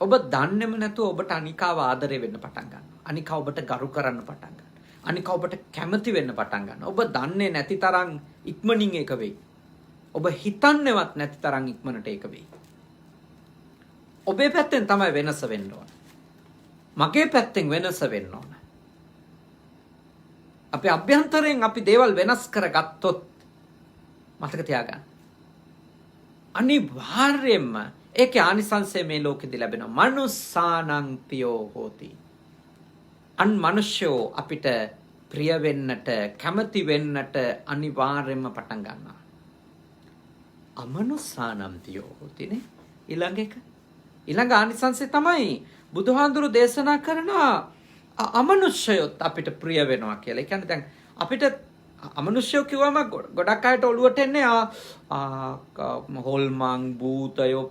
ඔබ දන්නේම නැතුව ඔබට අනිකාව ආදරය වෙන්න පටන් ගන්නවා. අනිකාව ඔබට ගරු කරන්න පටන් ගන්නවා. අනිකාව ඔබට කැමති වෙන්න පටන් ගන්නවා. ඔබ දන්නේ නැති තරම් ඉක්මනින් ඒක වෙයි. ඔබ හිතන්නේවත් නැති තරම් ඉක්මනට ඒක වෙයි. ඔබේ පැත්තෙන් තමයි වෙනස වෙන්න ඕන. මගේ පැත්තෙන් වෙනස වෙන්න ඕන. අපි අභ්‍යන්තරයෙන් අපි දේවල් වෙනස් කරගත්තොත් මතක තියාගන්න. අනිවාර්යයෙන්ම ඒකේ ආනිසංසය මේ ලෝකෙදී ලැබෙනවා. මනුස්සානං පියෝ හෝති. අන් මනුෂ්‍යෝ අපිට ප්‍රිය වෙන්නට කැමති වෙන්නට අනිවාර්යයෙන්ම පටන් ගන්නවා. අමනුස්සානං පියෝ හෝති නේ ඊළඟ එක. ඊළඟ ආනිසංසය තමයි බුදුහාඳුරු දේශනා කරනවා අමනුෂ්‍යයොත් අපිට ප්‍රිය වෙනවා කියලා. ඒ කියන්නේ දැන් අපිට අමනුෂ්‍යෝ කිව්වම ගොඩක් අයට ඔළුවට එන්නේ හොල්මන් භූතයෝ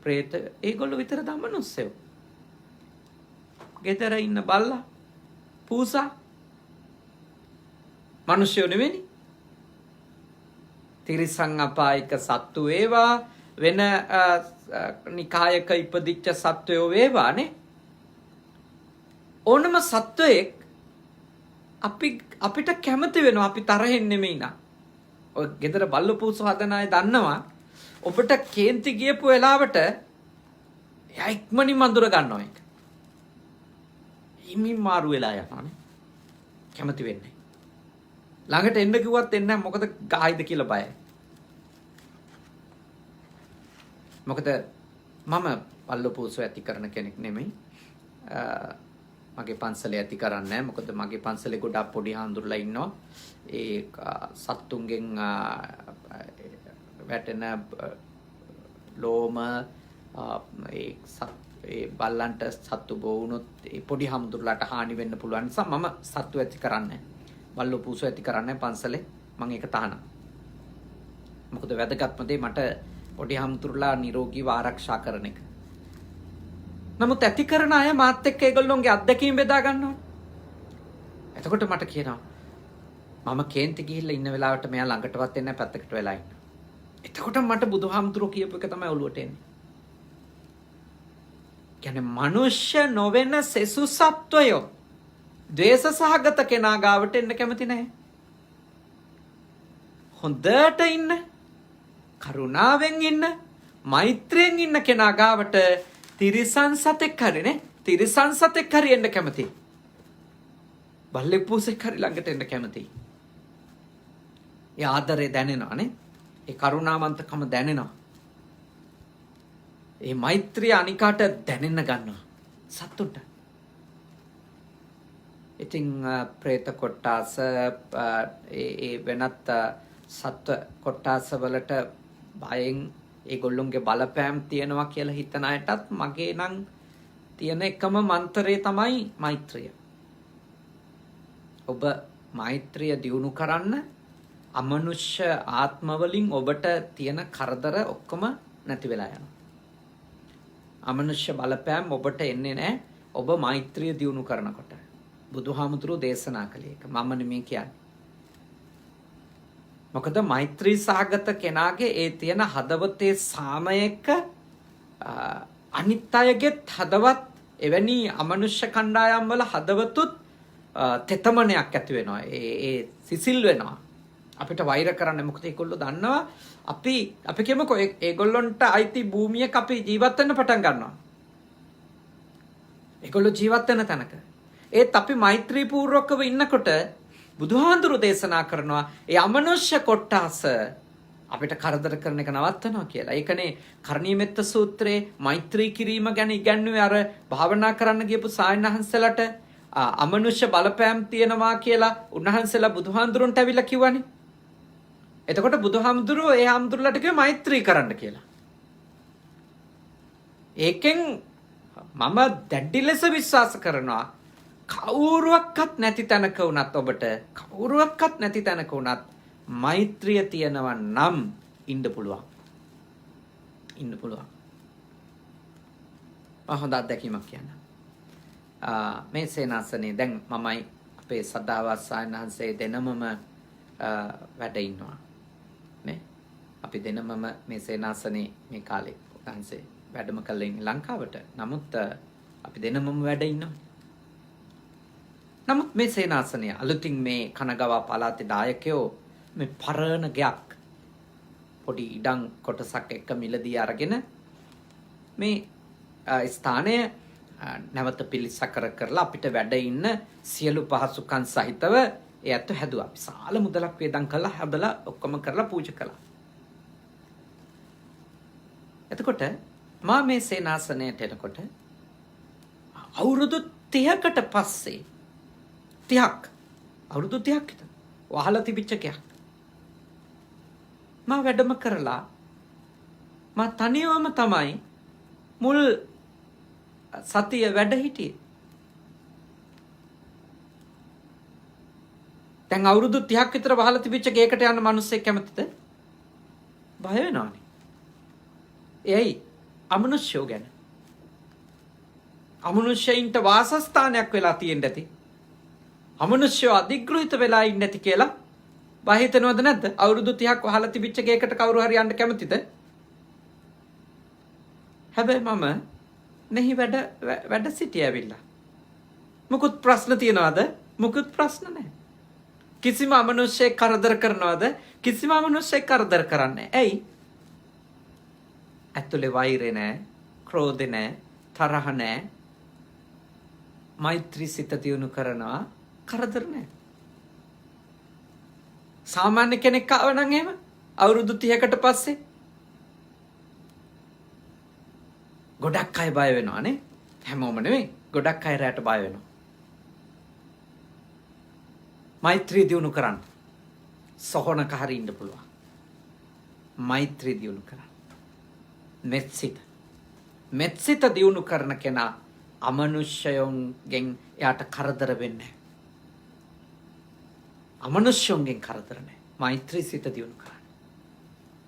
ප්‍රේත ඒගොල්ලෝ විතරද අමනුෂ්‍යයෝ. ගෙදර ඉන්න බල්ලා පූසා මනුෂ්‍යයෝ නෙවෙයි. තිරිසන් අපායික සත්තු වේවා වෙන නිකායක ඉපදිච්ච සත්වයෝ වේවානේ. ඕනම සත්වයෙක් අපිට කැමති වෙනවා. අපි තරහෙන් නෙමෙයි නා. ඔය ගෙදර බල්ලෝ පූසෝ හදන අය දන්නවා. ඔබට කේන්ති ගියපු වෙලාවට එයා ඉක්මනින් අඳුර ගන්නවා ඒක. හිමින් මාරු වෙලා යනවානේ. කැමති වෙන්නේ. ළඟට එන්න කිව්වත් එන්නේ නැහැ. මොකද ගායිද කියලා බයයි. මොකද මම පල්ලපූසෝ ඇති කරන කෙනෙක් නෙමෙයි. මගේ පන්සලේ ඇති කරන්නේ නැහැ. මොකද මගේ පන්සලේ ගොඩක් පොඩි හාමුදුරුවෝ ඉන්නවා. ඒ සත්තුන්ගෙන් වැටෙන ලෝම ඒ බල්ලන්ට සත්තු බෝ වුණොත් ඒ පොඩි හාමුදුරුවලාට හානි වෙන්න පුළුවන් නිසා මම සත්තු ඇති කරන්නේ නැහැ. පල්ලපූසෝ ඇති කරන්නේ පන්සලේ. මම ඒක තහනම්. මොකද වැදගත්ම දේ මට පොඩි හාමුදුරුවලා නිරෝගීව ආරක්ෂා කරන එක. නමුත් ඇති කරන අය මාත් එක්ක ඒගොල්ලොන්ගේ අත්දැකීම් බෙදා ගන්නවා. එතකොට මට කියනවා මම කේන්ති ගිහිල්ලා ඉන්න වෙලාවට මෙයා ළඟටවත් එන්නේ නැහැ පැත්තකට වෙලා ඉන්න. එතකොට මට බුදුහාමුදුරුවෝ කියපු එක තමයි ඔළුවට එන්නේ. කියන්නේ මනුෂ්‍ය නොවන සෙසු සත්වයෝ ද්වේෂ සහගත කෙනා ගාවට එන්න කැමති නැහැ. හොඳට ඉන්න, කරුණාවෙන් ඉන්න, මෛත්‍රියෙන් ඉන්න කෙනා ගාවට තිරිසන් සතෙක් හරිනේ. තිරිසන් සතෙක් හරි එන්න කැමති. බල්ලෙක් පූසෙක් හරි ළඟට එන්න කැමති. ඒ ආදරේ දැනෙනවානේ. ඒ කරුණාවන්තකම දැනෙනවා. ඒ මෛත්‍රිය අනිකාට දැනෙන්න ගන්නවා. සතුට. ඉතින් പ്രേත කොට්ටාස ඒ වෙනත් සත්ව කොට්ටාස වලට බයෙන් ඒගොල්ලොන්ගේ බලපෑම් තියෙනවා කියලා හිතන අයටත් මගේ නම් තියෙන එකම මන්ත්‍රය තමයි මෛත්‍රිය. ඔබ මෛත්‍රිය දියුණු කරන්න අමනුෂ්‍ය ආත්මවලින් ඔබට තියෙන කරදර ඔක්කොම නැති වෙලා යනවා. අමනුෂ්‍ය බලපෑම් ඔබට එන්නේ නැහැ ඔබ මෛත්‍රිය දියුණු කරනකොට. බුදුහාමුදුරුවෝ දේශනා කළේ ඒක. මම නෙමෙයි කියන්නේ. මොකද මෛත්‍රී සහගත කෙනාගේ ඒ තියෙන හදවතේ සාමයක අනිත් අයගෙත් හදවත් එවැනි අමනුෂ්‍ය කණ්ඩායම් වල හදවතුත් තෙතමනයක් ඇති වෙනවා. ඒ සිසිල් වෙනවා. අපිට වෛර කරන්න මොකද ඒගොල්ලෝ දන්නවා අපි කියමුකෝ ඒගොල්ලොන්ට අයිති භූමියක අපි ජීවත් වෙන්න පටන් ගන්නවා. ඒගොල්ලෝ ජීවත් වෙන තැනක. ඒත් අපි මෛත්‍රී පූර්වකව ඉන්නකොට බුදුහාඳුරු දේශනා කරනවා ඒ අමනුෂ්‍ය කොට්ටාස අපිට කරදර කරන එක නවත්තනවා කියලා. ඒකනේ කරණීයමෙත්ත සූත්‍රයේ මෛත්‍රී කිරීම ගැන ඉගැන්වුවේ අර භාවනා කරන්න ගියපු සායනහන්සලට අමනුෂ්‍ය බලපෑම් තියෙනවා කියලා උන්වහන්සේලා බුදුහාඳුරුන්ට ඇවිල්ලා කිව්වනේ. එතකොට බුදුහාමුදුරුවෝ ඒ හාමුදුරුවලට කිව්වේ මෛත්‍රී කරන්න කියලා. ඒකෙන් මම දැඩි ලෙස විශ්වාස කරනවා කවුරුවක්වත් නැති තැනක වුණත් ඔබට කවුරුවක්වත් නැති තැනක වුණත් මෛත්‍රිය තියෙනවා නම් ඉන්න පුළුවන්. ඉන්න පුළුවන්. හොඳ අත්දැකීමක් කියන්න. මේ සේනාසනේ දැන් මමයි අපේ සදාවත් සායනහන්සේ දෙනමම වැඩ ඉන්නවා. නේ? අපි දෙනමම මේ සේනාසනේ මේ කාලේ උන්වහන්සේ වැඩම කළේ ඉන්නේ ලංකාවට. නමුත් අපි දෙනමම වැඩ ඉන්නවා. නමුත් මේ සේනාසනය අලුතින් මේ කනගවා පළාතේ දායකයෝ මේ පරණ ගයක් පොඩි ඉඩම් කොටසක් එක්ක මිලදී අරගෙන මේ ස්ථානය නැවත පිළිසකර කරලා අපිට වැඩ ඉන්න සියලු පහසුකම් සහිතව ඒ අත හැදුවා. විශාල මුදලක් වේදම් කළා හැදලා ඔක්කොම කරලා පූජා කළා. එතකොට මා මේ සේනාසනයට එනකොට අවුරුදු 30කට පස්සේ 30ක් අවුරුදු 30ක් විතර වහලා තිබිච්ච එකක්. මා වැඩම කරලා මා තනියම තමයි මුල් සතිය වැඩ හිටියේ. දැන් අවුරුදු 30ක් විතර වහලා තිබිච්ච ගේකට යන මිනිස්සෙක් කැමතිද? බය වෙනවනේ. එයි අමනුෂ්‍යෝ ගැන. අමනුෂ්‍යයින්ට වාසස්ථානයක් වෙලා තියෙන්න ඇති. අමනුෂ්‍යෝ අධිග්‍රහිත වෙලා ඉන්න ඇති කියලා බය හිතනවද නැද්ද? අවුරුදු 30ක් වහලා තිබිච්ච ගේකට කවුරු හරි යන්න කැමතිද? හැබැයි මම මෙහි වැඩ සිටිය ඇවිල්ලා. මොකුත් ප්‍රශ්න තියනවද? මොකුත් ප්‍රශ්න නැහැ. කිසිම අමනුෂ්‍යෙක් කරදර කරනවද? කිසිම අමනුෂ්‍යෙක් කරදර කරන්නේ නැහැ. ඇයි? ඇතුලේ වෛරේ නැහැ, ක්‍රෝධේ නැහැ, තරහ නැහැ. මෛත්‍රී සිත දියුණු කරනවා, කරදර නැහැ. සාමාන්‍ය කෙනෙක් ආව නම් එහෙම අවුරුදු 30කට පස්සේ ගොඩක් අය බය වෙනවානේ. හැමෝම නෙවෙයි. ගොඩක් අය රැට බය වෙනවා. මෛත්‍රී දියුණු කරන්න. සොහනක හරි ඉන්න පුළුවන්. මෛත්‍රී දියුණු කරන්න. මෙත්සිත දියුණු කරන කෙනා අමනුෂ්‍යයන්ගෙන් එයාට කරදර වෙන්නේ නැහැ. අමනුෂ්‍යයන්ගෙන් කරදර නැහැ. මෛත්‍රී සිත දියුණු කරන්න.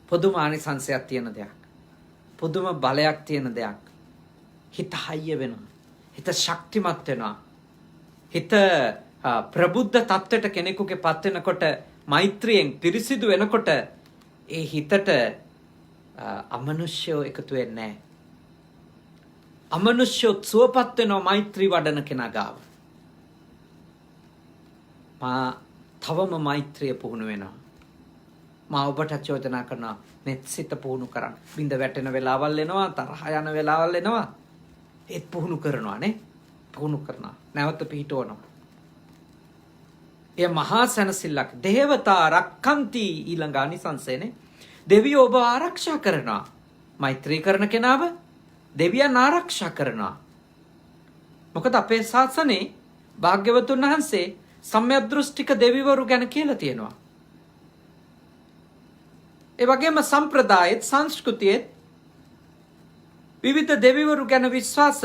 පුදුම ආනිසංසයක් තියෙන දෙයක්. පුදුම බලයක් තියෙන දෙයක්. හිත හයිය වෙනවා. හිත ශක්තිමත් වෙනවා. හිත ප්‍රබුද්ධ තත්ත්වයට කෙනෙකුගේ පත් වෙනකොට මෛත්‍රියෙන් පිරිසිදු වෙනකොට ඒ හිතට අමනුෂ්‍යෝ එකතු වෙන්නේ නැහැ. අමනුෂ්‍යෝ සුවපත් වෙනවා මෛත්‍රී වඩන කෙනා ගාව. මා තවම මෛත්‍රිය පුහුණු වෙනවා. මා ඔබට චෝදනා කරනවා මෙත්සිත පුහුණු කරන්න. බින්ද වැටෙන වෙලාවල් එනවා, තරහ යන වෙලාවල් එනවා. ඒත් පුහුණු කරනවා නේ. පුහුණු කරනවා. නැවත පිහිටවනවා. එය මහා සැනසෙල්ලක්. දේවතා රක්ඛන්ති ඊළඟ ආනිසංසයනේ. දෙවියෝ ඔබ ආරක්ෂා කරනවා. මෛත්‍රී කරන කෙනාව දෙවියන් ආරක්ෂා කරනවා. මොකද අපේ ශාසනයේ භාග්‍යවතුන් වහන්සේ සම්‍යක් දෘෂ්ටික දෙවිවරු ගැන කියලා තියෙනවා. ඒ වගේම සම්ප්‍රදායෙත් සංස්කෘතියෙත් විවිධ දෙවිවරු ගැන විශ්වාස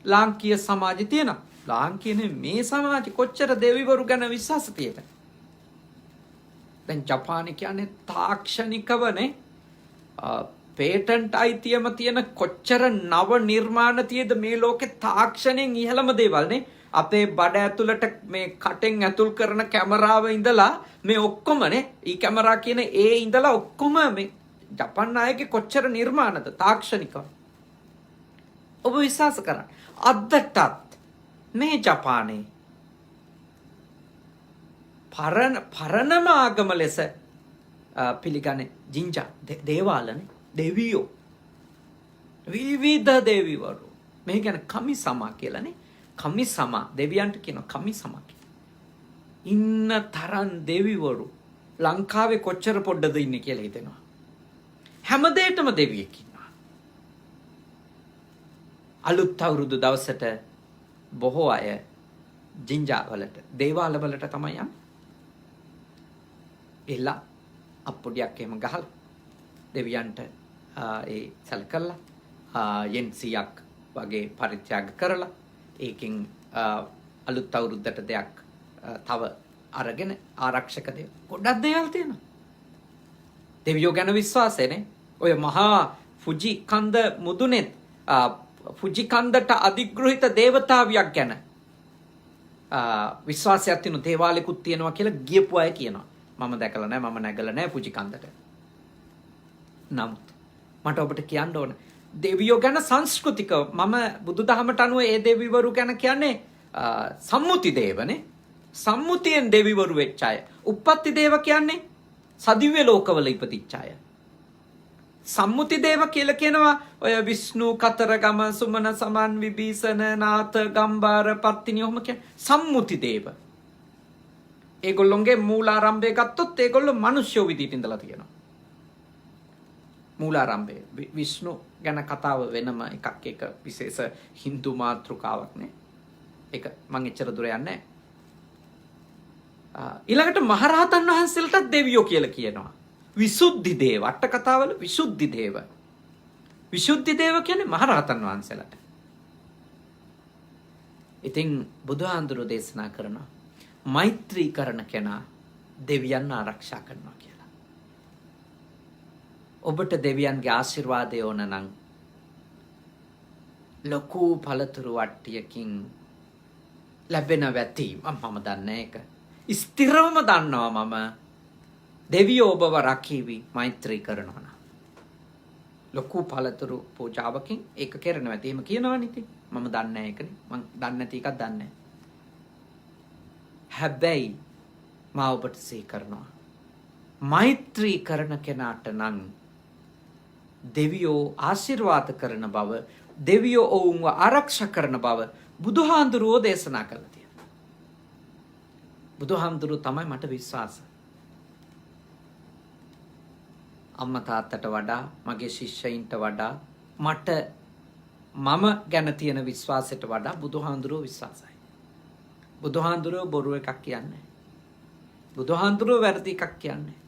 ලාංකීය සමාජයේ තියෙනවා. ලාංකීයනේ මේ සමාජෙ කොච්චර දෙවිවරු ගැන විශ්වාස තියෙද? දැන් ජපානයේ කියන්නේ තාක්ෂණිකවනේ පේටන්ට් අයිතියම තියෙන කොච්චර නව නිර්මාණ තියෙද මේ ලෝකේ තාක්ෂණයෙන් ඉහළම දේවල් නේ. අපේ බඩ ඇතුළට මේ කටෙන් ඇතුල් කරන කැමරාව ඉඳලා මේ ඔක්කොමනේ ඊ කැමරා කියන ඒ ඉඳලා ඔක්කොම මේ ජපාන් අයගේ කොච්චර නිර්මාණද තාක්ෂණිකව. ඔබ විශ්වාස කරන්න. අදටත් මේ ජපානයේ පරණම ආගම ලෙස පිළිගන්නේ ජින්ජා දේවාලනේ දෙවියෝ විවිධ දෙවිවරු මේ කියන්නේ කමිසමා කියලානේ. කමිසමා දෙවියන්ට කියනවා කමිසමා කියලා. ඉන්න තරම් දෙවිවරු ලංකාවේ කොච්චර පොඩ්ඩද ඉන්නේ කියලා හිතෙනවා. හැමදේටම දෙවියෙක් ඉන්නවා. අලුත් අවුරුදු දවසට බොහෝ අය ජින්ජා වලට දේවාල වලට තමයි යන්නේ. එලා අප්පොඩියක් එහෙම ගහලා දෙවියන්ට ඒ සැලකලා යෙන්සියක් වගේ පරිත්‍යාග කරලා ඒකෙන් අලුත් අවුරුද්දට දෙයක් තව අරගෙන ආරක්ෂක දේව ගොඩක් දේවල් තියෙනවා. දෙවියෝ ගැන විශ්වාසයනේ. ඔය මහා ෆුජි කන්ද මුදුනේත් ෆුජි කන්දට අධිග්‍රහිත දේවතාවියක් ගැන විශ්වාසයක් තියෙන දේවාලෙකුත් තියෙනවා කියලා ගියපු අය කියනවා. මම දැකලා නැහැ, මම නැගලා නැහැ ෆුජි කන්දට. නමුත් මට ඔබට කියන්න ඕන දෙවියෝ ගැන සංස්කෘතිකව මම බුදුදහමට අනුව ඒ දෙවිවරු ගැන කියන්නේ සම්මුති දේවනේ. සම්මුතියෙන් දෙවිවරු වෙච්ච අය. උප්පත්ති දේව කියන්නේ සදිව්‍ය ලෝකවල ඉපදිච්ච අය. සම්මුති දේව කියලා කියනවා ඔය විෂ්ණු කතරගම සුමන සමන් විභීෂණ නාත ගම්බාර පත්තිනි ඔහොම කියන්නේ සම්මුති දේව. ඒගොල්ලොන්ගේ මූලාරම්භය ගත්තොත් ඒගොල්ලෝ මිනිස්සු විදිහට ඉඳලා තියෙනවා. මූලාරම්භය විෂ්ණු ගැන කතාව වෙනම එකක්. ඒක විශේෂ Hindu මාතෘකාවක් නේ. ඒක මං එච්චර දුර යන්නේ නැහැ. ඊළඟට මහරහතන් වහන්සේලටත් දෙවියෝ කියලා කියනවා. විසුද්ධි දේව අට කතාවල විසුද්ධි දේව. විසුද්ධි දේව කියන්නේ මහරහතන් වහන්සේලාට. ඉතින් බුදුහාඳුරු දේශනා කරනවා මෛත්‍රී කරන කෙනා දෙවියන් ආරක්ෂා කරනවා කියලා. ඔබට දෙවියන්ගේ ආශිර්වාදය ඕන නම් ලොකු පළතුරු වට්ටියකින් ලැබෙන වැටි මම දන්නේ ඒක. ස්ථිරවම දන්නවා මම දෙවියෝ ඔබව රකීවි මෛත්‍රී කරනවා නම්. ලොකු පළතුරු පූජාවකින් ඒක කරනවා ඇති. එහෙම කියනවනේ ඉතින්. මම දන්නේ නැහැ ඒකනේ. මම දන්නේ නැති එකක් දන්නේ නැහැ. හැබැයි මා ඔබට සිහි කරනවා මෛත්‍රී කරන කෙනාට නම් දෙවියෝ ආශිර්වාද කරන බව, දෙවියෝ ඔවුන්ව ආරක්ෂා කරන බව බුදුහාඳුරුවෝ දේශනා කළා තියෙනවා. බුදුහාඳුරුවෝ තමයි මට විශ්වාස. අම්මා තාත්තට වඩා, මගේ ශිෂ්‍යයින්ට වඩා මට මම ගැන තියෙන විශ්වාසයට වඩා බුදුහාඳුරෝ විශ්වාසයි. බුදුහාඳුරෝ බොරු එකක් කියන්නේ. බුදුහාඳුරෝ වැරදි එකක් කියන්නේ.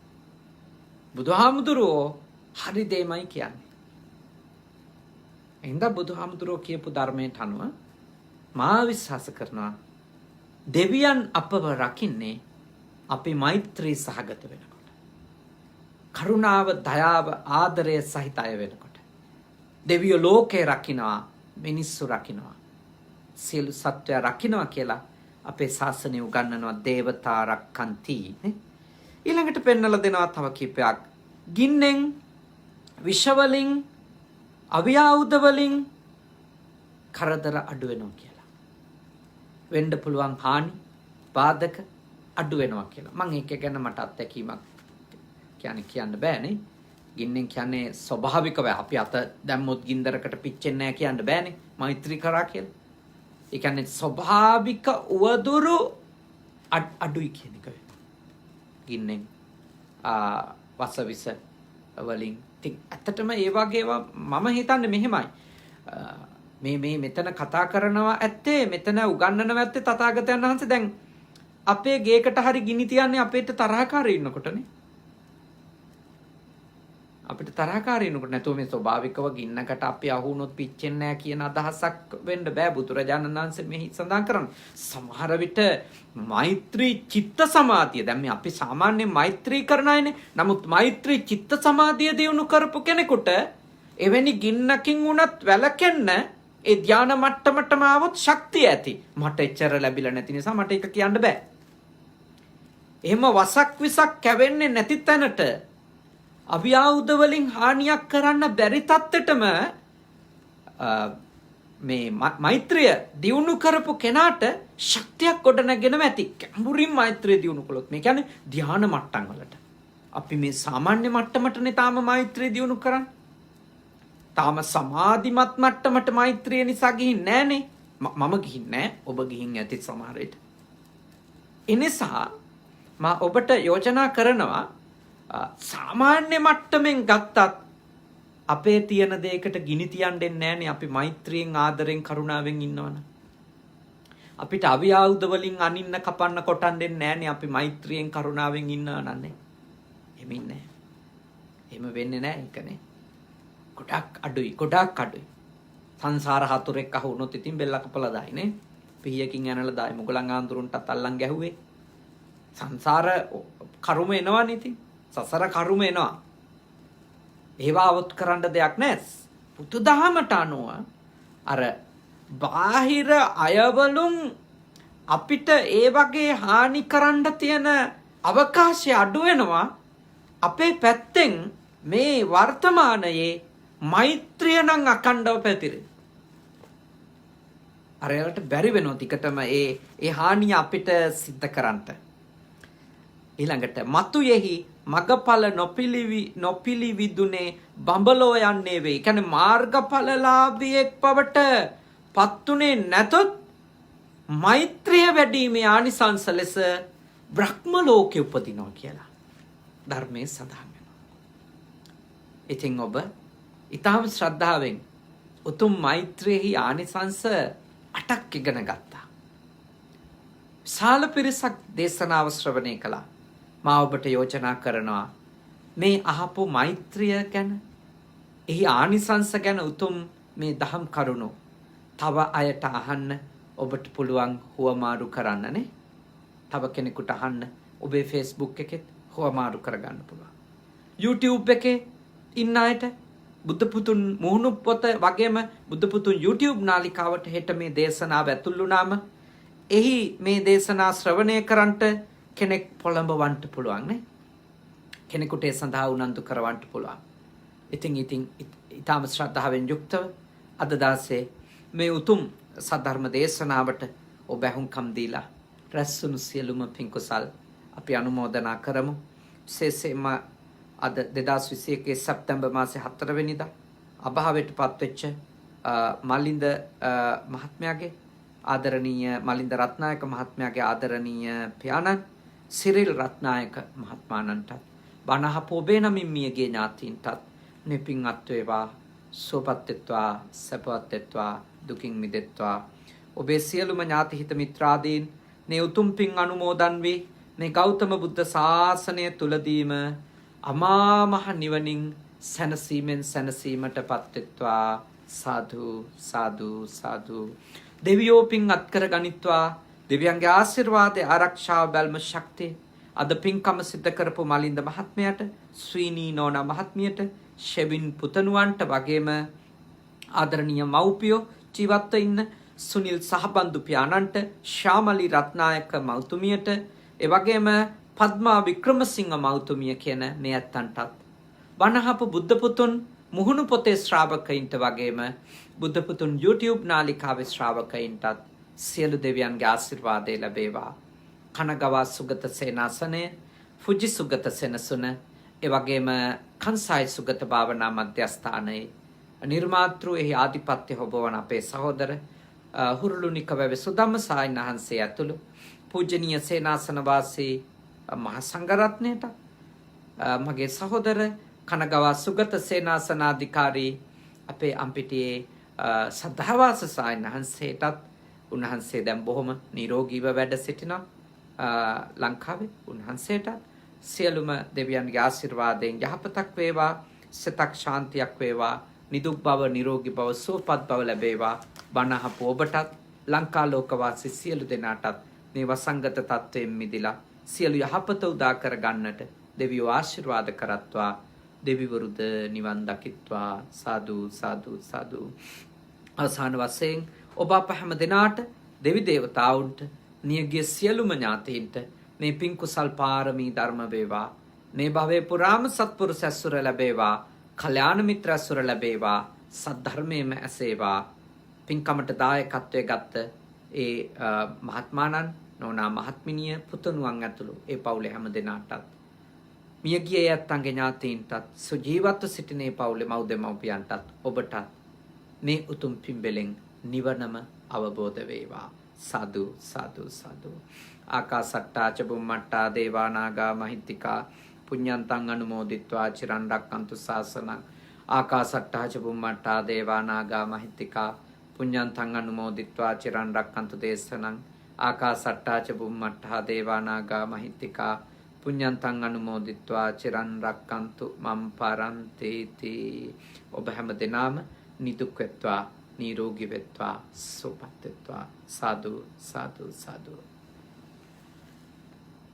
බුදුහාමුදුරෝ හරි දෙයමයි කියන්නේ. එහෙනම් බුදුහාමුදුරෝ කියපු ධර්මයට අනුව මා විශ්වාස කරනවා දෙවියන් අපව රකින්නේ අපි මෛත්‍රී සහගත වෙනකොට. කරුණාව, දයාව, ආදරය සහිත අය වෙනකොට. දෙවියෝ ලෝකේ රකින්නවා, මිනිස්සු රකින්නවා. සියලු සත්වයා රකින්නවා කියලා අපේ ශාසනය උගන්වනවා දේවතා රක්칸ති. ඊළඟට පෙන්නලා දෙනවා තව කීපයක්. ගින්නෙන්, විෂ වලින්, අවියාවුද වලින් කරදර අඩු වෙනවා කියලා. වෙන්න පුළුවන් හානි, බාධක අඩු වෙනවා කියලා. මම ඒක ගැන මට අත්දැකීමක් කියන්න බෑනේ. ගින්නෙන් කියන්නේ ස්වභාවිකව අපි අත දැම්මොත් ගින්දරකට පිච්චෙන්නේ නැහැ කියන්න බෑනේ. මෛත්‍රී කරා කියලා. ඒ කියන්නේ ස්වභාවික උවදුරු අඩුයි කියන එක. ගින්නෙන් වසවිස වලින් ඇත්තටම ඒ වගේ ඒවා මම හිතන්නේ මෙහෙමයි. මේ මෙතන කතා කරනවා ඇත්තේ, මෙතන උගන්වනවා ඇත්තේ තථාගතයන් වහන්සේ දැන් අපේ ගේකට හරි ගිනි තියන්නේ අපේට තරහකාරී ඉන්නකොටනේ. අපිට තරහකාරී ඉන්නකොට නැතුව මේ ස්වභාවිකව ගින්නකට අපි අහු වුණොත් පිච්චෙන්නේ නැහැ කියන අදහසක් වෙන්න බෑ. බුදුරජාණන් වහන්සේ මෙහි සඳහන් කරන්නේ සමහර විට මෛත්‍රී චිත්ත සමාධිය. දැන් මේ අපි සාමාන්‍ය මෛත්‍රී කරන අයනේ. නමුත් මෛත්‍රී චිත්ත සමාධිය දියුණු කරපු කෙනෙකුට එවැනි ගින්නකින් වුණත් වැළකෙන්න ඒ ධානා මට්ටමටම આવොත් ශක්තිය ඇති. මට එච්චර ලැබිලා නැති නිසා මට ඒක කියන්න බෑ. එහෙම වසක් විසක් කැවෙන්නේ නැති තැනට අවියාවුද වලින් හානියක් කරන්න බැරි තත්ත්වෙටම මේ මෛත්‍රිය දියුණු කරපු කෙනාට ශක්තියක් ගොඩනගෙනම ඇති. කැඹුරින් මෛත්‍රිය දියුණු කළොත් මේ කියන්නේ ධානා මට්ටම් වලට. අපි මේ සාමාන්‍ය මට්ටමටනේ තාම මෛත්‍රිය දියුණු කරන්නේ. තාම සමාධිමත් මට්ටමට මෛත්‍රිය නිසා ගිහින් නැහනේ. මම ගිහින් නැහැ. ඔබ ගිහින් ඇති සමහර විට. එනිසා මා ඔබට යෝජනා කරනවා සාමාන්‍ය මට්ටමින් ගත්තත් අපේ තියෙන දෙයකට ගිනි තියන්න දෙන්නේ නැහනේ. අපි මෛත්‍රියෙන්, ආදරෙන්, කරුණාවෙන් ඉන්නවනේ. අපිට අවියාවුද වලින් අනින්න කපන්න කොටන්න දෙන්නේ නැහනේ. අපි මෛත්‍රියෙන්, කරුණාවෙන් ඉන්නවා නන්නේ. එහෙම ඉන්නේ නැහැ. එහෙම වෙන්නේ නැහැ ඒකනේ. ගොඩක් අඩුයි. සංසාර හතුරෙක් අහු වුණොත් ඉතින් බෙල්ල කපලා දායිනේ. පිහියකින් ඇනලා දායි. මුගලන් ආන්දරුන්ටත් අල්ලන් ගැහුවේ. සංසාර කර්ම එනවනේ ඉතින්. සසර කර්ම එනවා. ඒවා අවුත් කරන්න දෙයක් නැහැ. බුදුදහමට අනුව අර බාහිර අයවලුන් අපිට ඒ වගේ හානි කරන්න තියෙන අවකාශය අඩු වෙනවා. අපේ පැත්තෙන් මේ වර්තමානයේ මෛත්‍රිය නම් අකණ්ඩව පැතිරේ. අර ඒකට බැරි වෙනවා ටිකටම ඒ හානිය අපිට සිද්ධ කරන්නට. ඊළඟට මතුයෙහි මගඵල නොපිලිවිදුනේ බඹලෝ යන්නේ වේ. කියන්නේ මාර්ගඵලලාභියෙක් බවට පත්ුනේ නැතොත් මෛත්‍රිය වැඩිීමේ ආනිසංස ලෙස බ්‍රහ්ම ලෝකෙ උපදිනවා කියලා ධර්මයේ සඳහන් වෙනවා. ඉතින් ඔබ ඊටම ශ්‍රද්ධාවෙන් උතුම් මෛත්‍රියෙහි ආනිසංස 8ක් ඉගෙන ගත්තා. විශාල පිරිසක් දේශනාව ශ්‍රවණය කළා. මා ඔබට යෝජනා කරනවා මේ අහපු මෛත්‍රිය ගැන, එහි ආනිසංස ගැන උතුම් මේ දහම් කරුණු තව අයට අහන්න ඔබට පුළුවන් හුවමාරු කරන්නනේ. තව කෙනෙකුට අහන්න ඔබේ Facebook එකෙත් හුවමාරු කරගන්න පුළුවන්. YouTube එකේ ඉන්න අයට බුද්ධ පුතුන් මුහුණු පොත වගේම බුද්ධ පුතුන් YouTube නාලිකාවට හෙට මේ දේශනාව ඇතුල් වුණාම එහි මේ දේශනා ශ්‍රවණය කරන්නට කෙනෙක් පොළඹවන්න පුළුවන් නේ. කෙනෙකුට ඒ සඳහා උනන්දු කරවන්න පුළුවන්. ඉතින් ඊටම ශ්‍රද්ධාවෙන් යුක්තව අද දාසේ මේ උතුම් සද්ධර්ම දේශනාවට ඔබ අහුම්කම් දීලා රැස්වුණු සියලුම පින් කුසල් අපි අනුමෝදනා කරමු. විශේෂයෙන්ම අද 2021 සැප්තැම්බර් මාසේ 4 වෙනිදා අභාවයට පත්වෙච්ච මලින්ද මහත්මයාගේ ආදරණීය මලින්ද රත්නායක මහත්මයාගේ ආදරණීය පියාණන් සිරිල් රත්නායක මහත්මයාණන්ට බණහපු ඔබේ නමින් මියගේ ඥාතීන්ටත් නෙපින් අත් වේවා සුවපත් වෙත්වා සැපවත් වෙත්වා දුකින් මිදෙත්වා ඔබේ සියලුම ඥාති හිත මිත්‍රාදීන් මේ උතුම් පින් අනුමෝදන් වී මේ ගෞතම බුද්ධ ශාසනය තුලදීම අමා මහ නිවනින් සැනසීමෙන් සැනසීමටපත් වෙත්වා සාදු සාදු සාදු දෙවියෝ පින් අත්කර ගනිත්වා දෙවියන්ගේ ආශිර්වාදය ආරක්ෂාව බැල්ම ශක්තිය අද පින්කම සිද්ධ කරපු මලින්ද මහත්මයාට ස්වීනී නෝනා මහත්මියට ෂෙවින් පුතණුවන්ට වගේම ආදරණීය මව්පියෝ ජීවත්ව ඉන්න සුනිල් සහබන්දු පියාණන්ට ශාමලි රත්නායක මව්තුමියට ඒ වගේම පද්මා වික්‍රමසිංහ මව්තුමිය කියන මේ ඇත්තන්ටත් වනහපු බුද්ධ පුතුන් මුහුණු පොතේ ශ්‍රාවකයින්ට වගේම බුද්ධ පුතුන් YouTube නාලිකාවේ ශ්‍රාවකයින්ටත් සියලු දෙවියන්ගේ ආශිර්වාදය ලැබේවා. කනගවා සුගත සේනාසනය, ෆුජි සුගත සෙනසුන, ඒ වගේම කන්සායි සුගත භාවනා මධ්‍යස්ථානයේ නිර්මාතෘ එහි ආධිපත්‍ය හොබවන අපේ සහෝදර හුරුළුනික වැව සුදම්ම සායන වහන්සේ ඇතුළු පූජනීය සේනාසන වාසී මහා සංඝරත්නයට මගේ සහෝදර කනගවා සුගත සේනාසනාධිකාරී අපේ අම්පිටියේ සද්ධාවාස සායන වහන්සේටත් උන්වහන්සේ දැන් බොහොම නිරෝගීව වැඩ සිටිනවා ලංකාවේ උන්වහන්සේටත් සියලුම දෙවියන්ගේ ආශිර්වාදයෙන් යහපතක් වේවා සිතක් ශාන්තියක් වේවා නිදුක් බව නිරෝගී බව සුවපත් බව ලැබේවා බණහපු ඔබටත් ලංකා ලෝකවාසී සියලු දෙනාටත් මේ වසංගත තත්වයෙන් මිදලා සියලු යහපත උදා කර ගන්නට දෙවියෝ ආශිර්වාද කරත්වා දෙවිවරුද නිවන් දකිත්වා සාදු සාදු සාදු අවසාන වශයෙන් ඔබ අප හැම දිනාට දෙවි දේවතාවුන්ට නියගිය සියලුම ඥාතීන්ට මේ පින් කුසල් පාරමී ධර්ම වේවා මේ භවයේ පුරාම සත්පුරුෂ ඇසුර ලැබේවා කල්යාණ මිත්‍ර ඇසුර ලැබේවා සද්ධර්මයේම ඇසේවා පින්කමට දායකත්වයේ ගත්ත ඒ මහත්මාණන් නෝනා මහත්මිනිය පුතුණුවන් ඇතුළු ඒ පවුලේ හැම දෙනාටත් මියගිය ඇත්තන්ගේ ඥාතීන්ටත් සුජීවත්ව සිටින ඒ පවුලේ මව් දෙමව්පියන්ටත් ඔබටත් මේ උතුම් පින්බෙලෙන් නිවනම අවබෝධ වේවා සාදු සාදු සාදු ආකාසට්ටා ච බුම්මට්ටා දේවා නාග මහිත්‍තිකා පුඤ්ඤන්තං අනුමෝදිත්වා චිරන් රැක්කන්තු ශාසනං ආකාසට්ටා ච බුම්මට්ටා දේවා නාග මහිත්‍තිකා පුඤ්ඤන්තං අනුමෝදිත්වා චිරන් රැක්කන්තු දේශනං ආකාසට්ටා ච බුම්මට්ටා දේවා නාග මහිත්‍තිකා පුඤ්ඤන්තං අනුමෝදිත්වා චිරන් රැක්කන්තු මම් පරන්තේති ඔබ හැම දිනම නිදුක් වෙත්වා නිරෝගී වෙත්වා සුවපත් වෙත්වා සාදු සාදු සාදු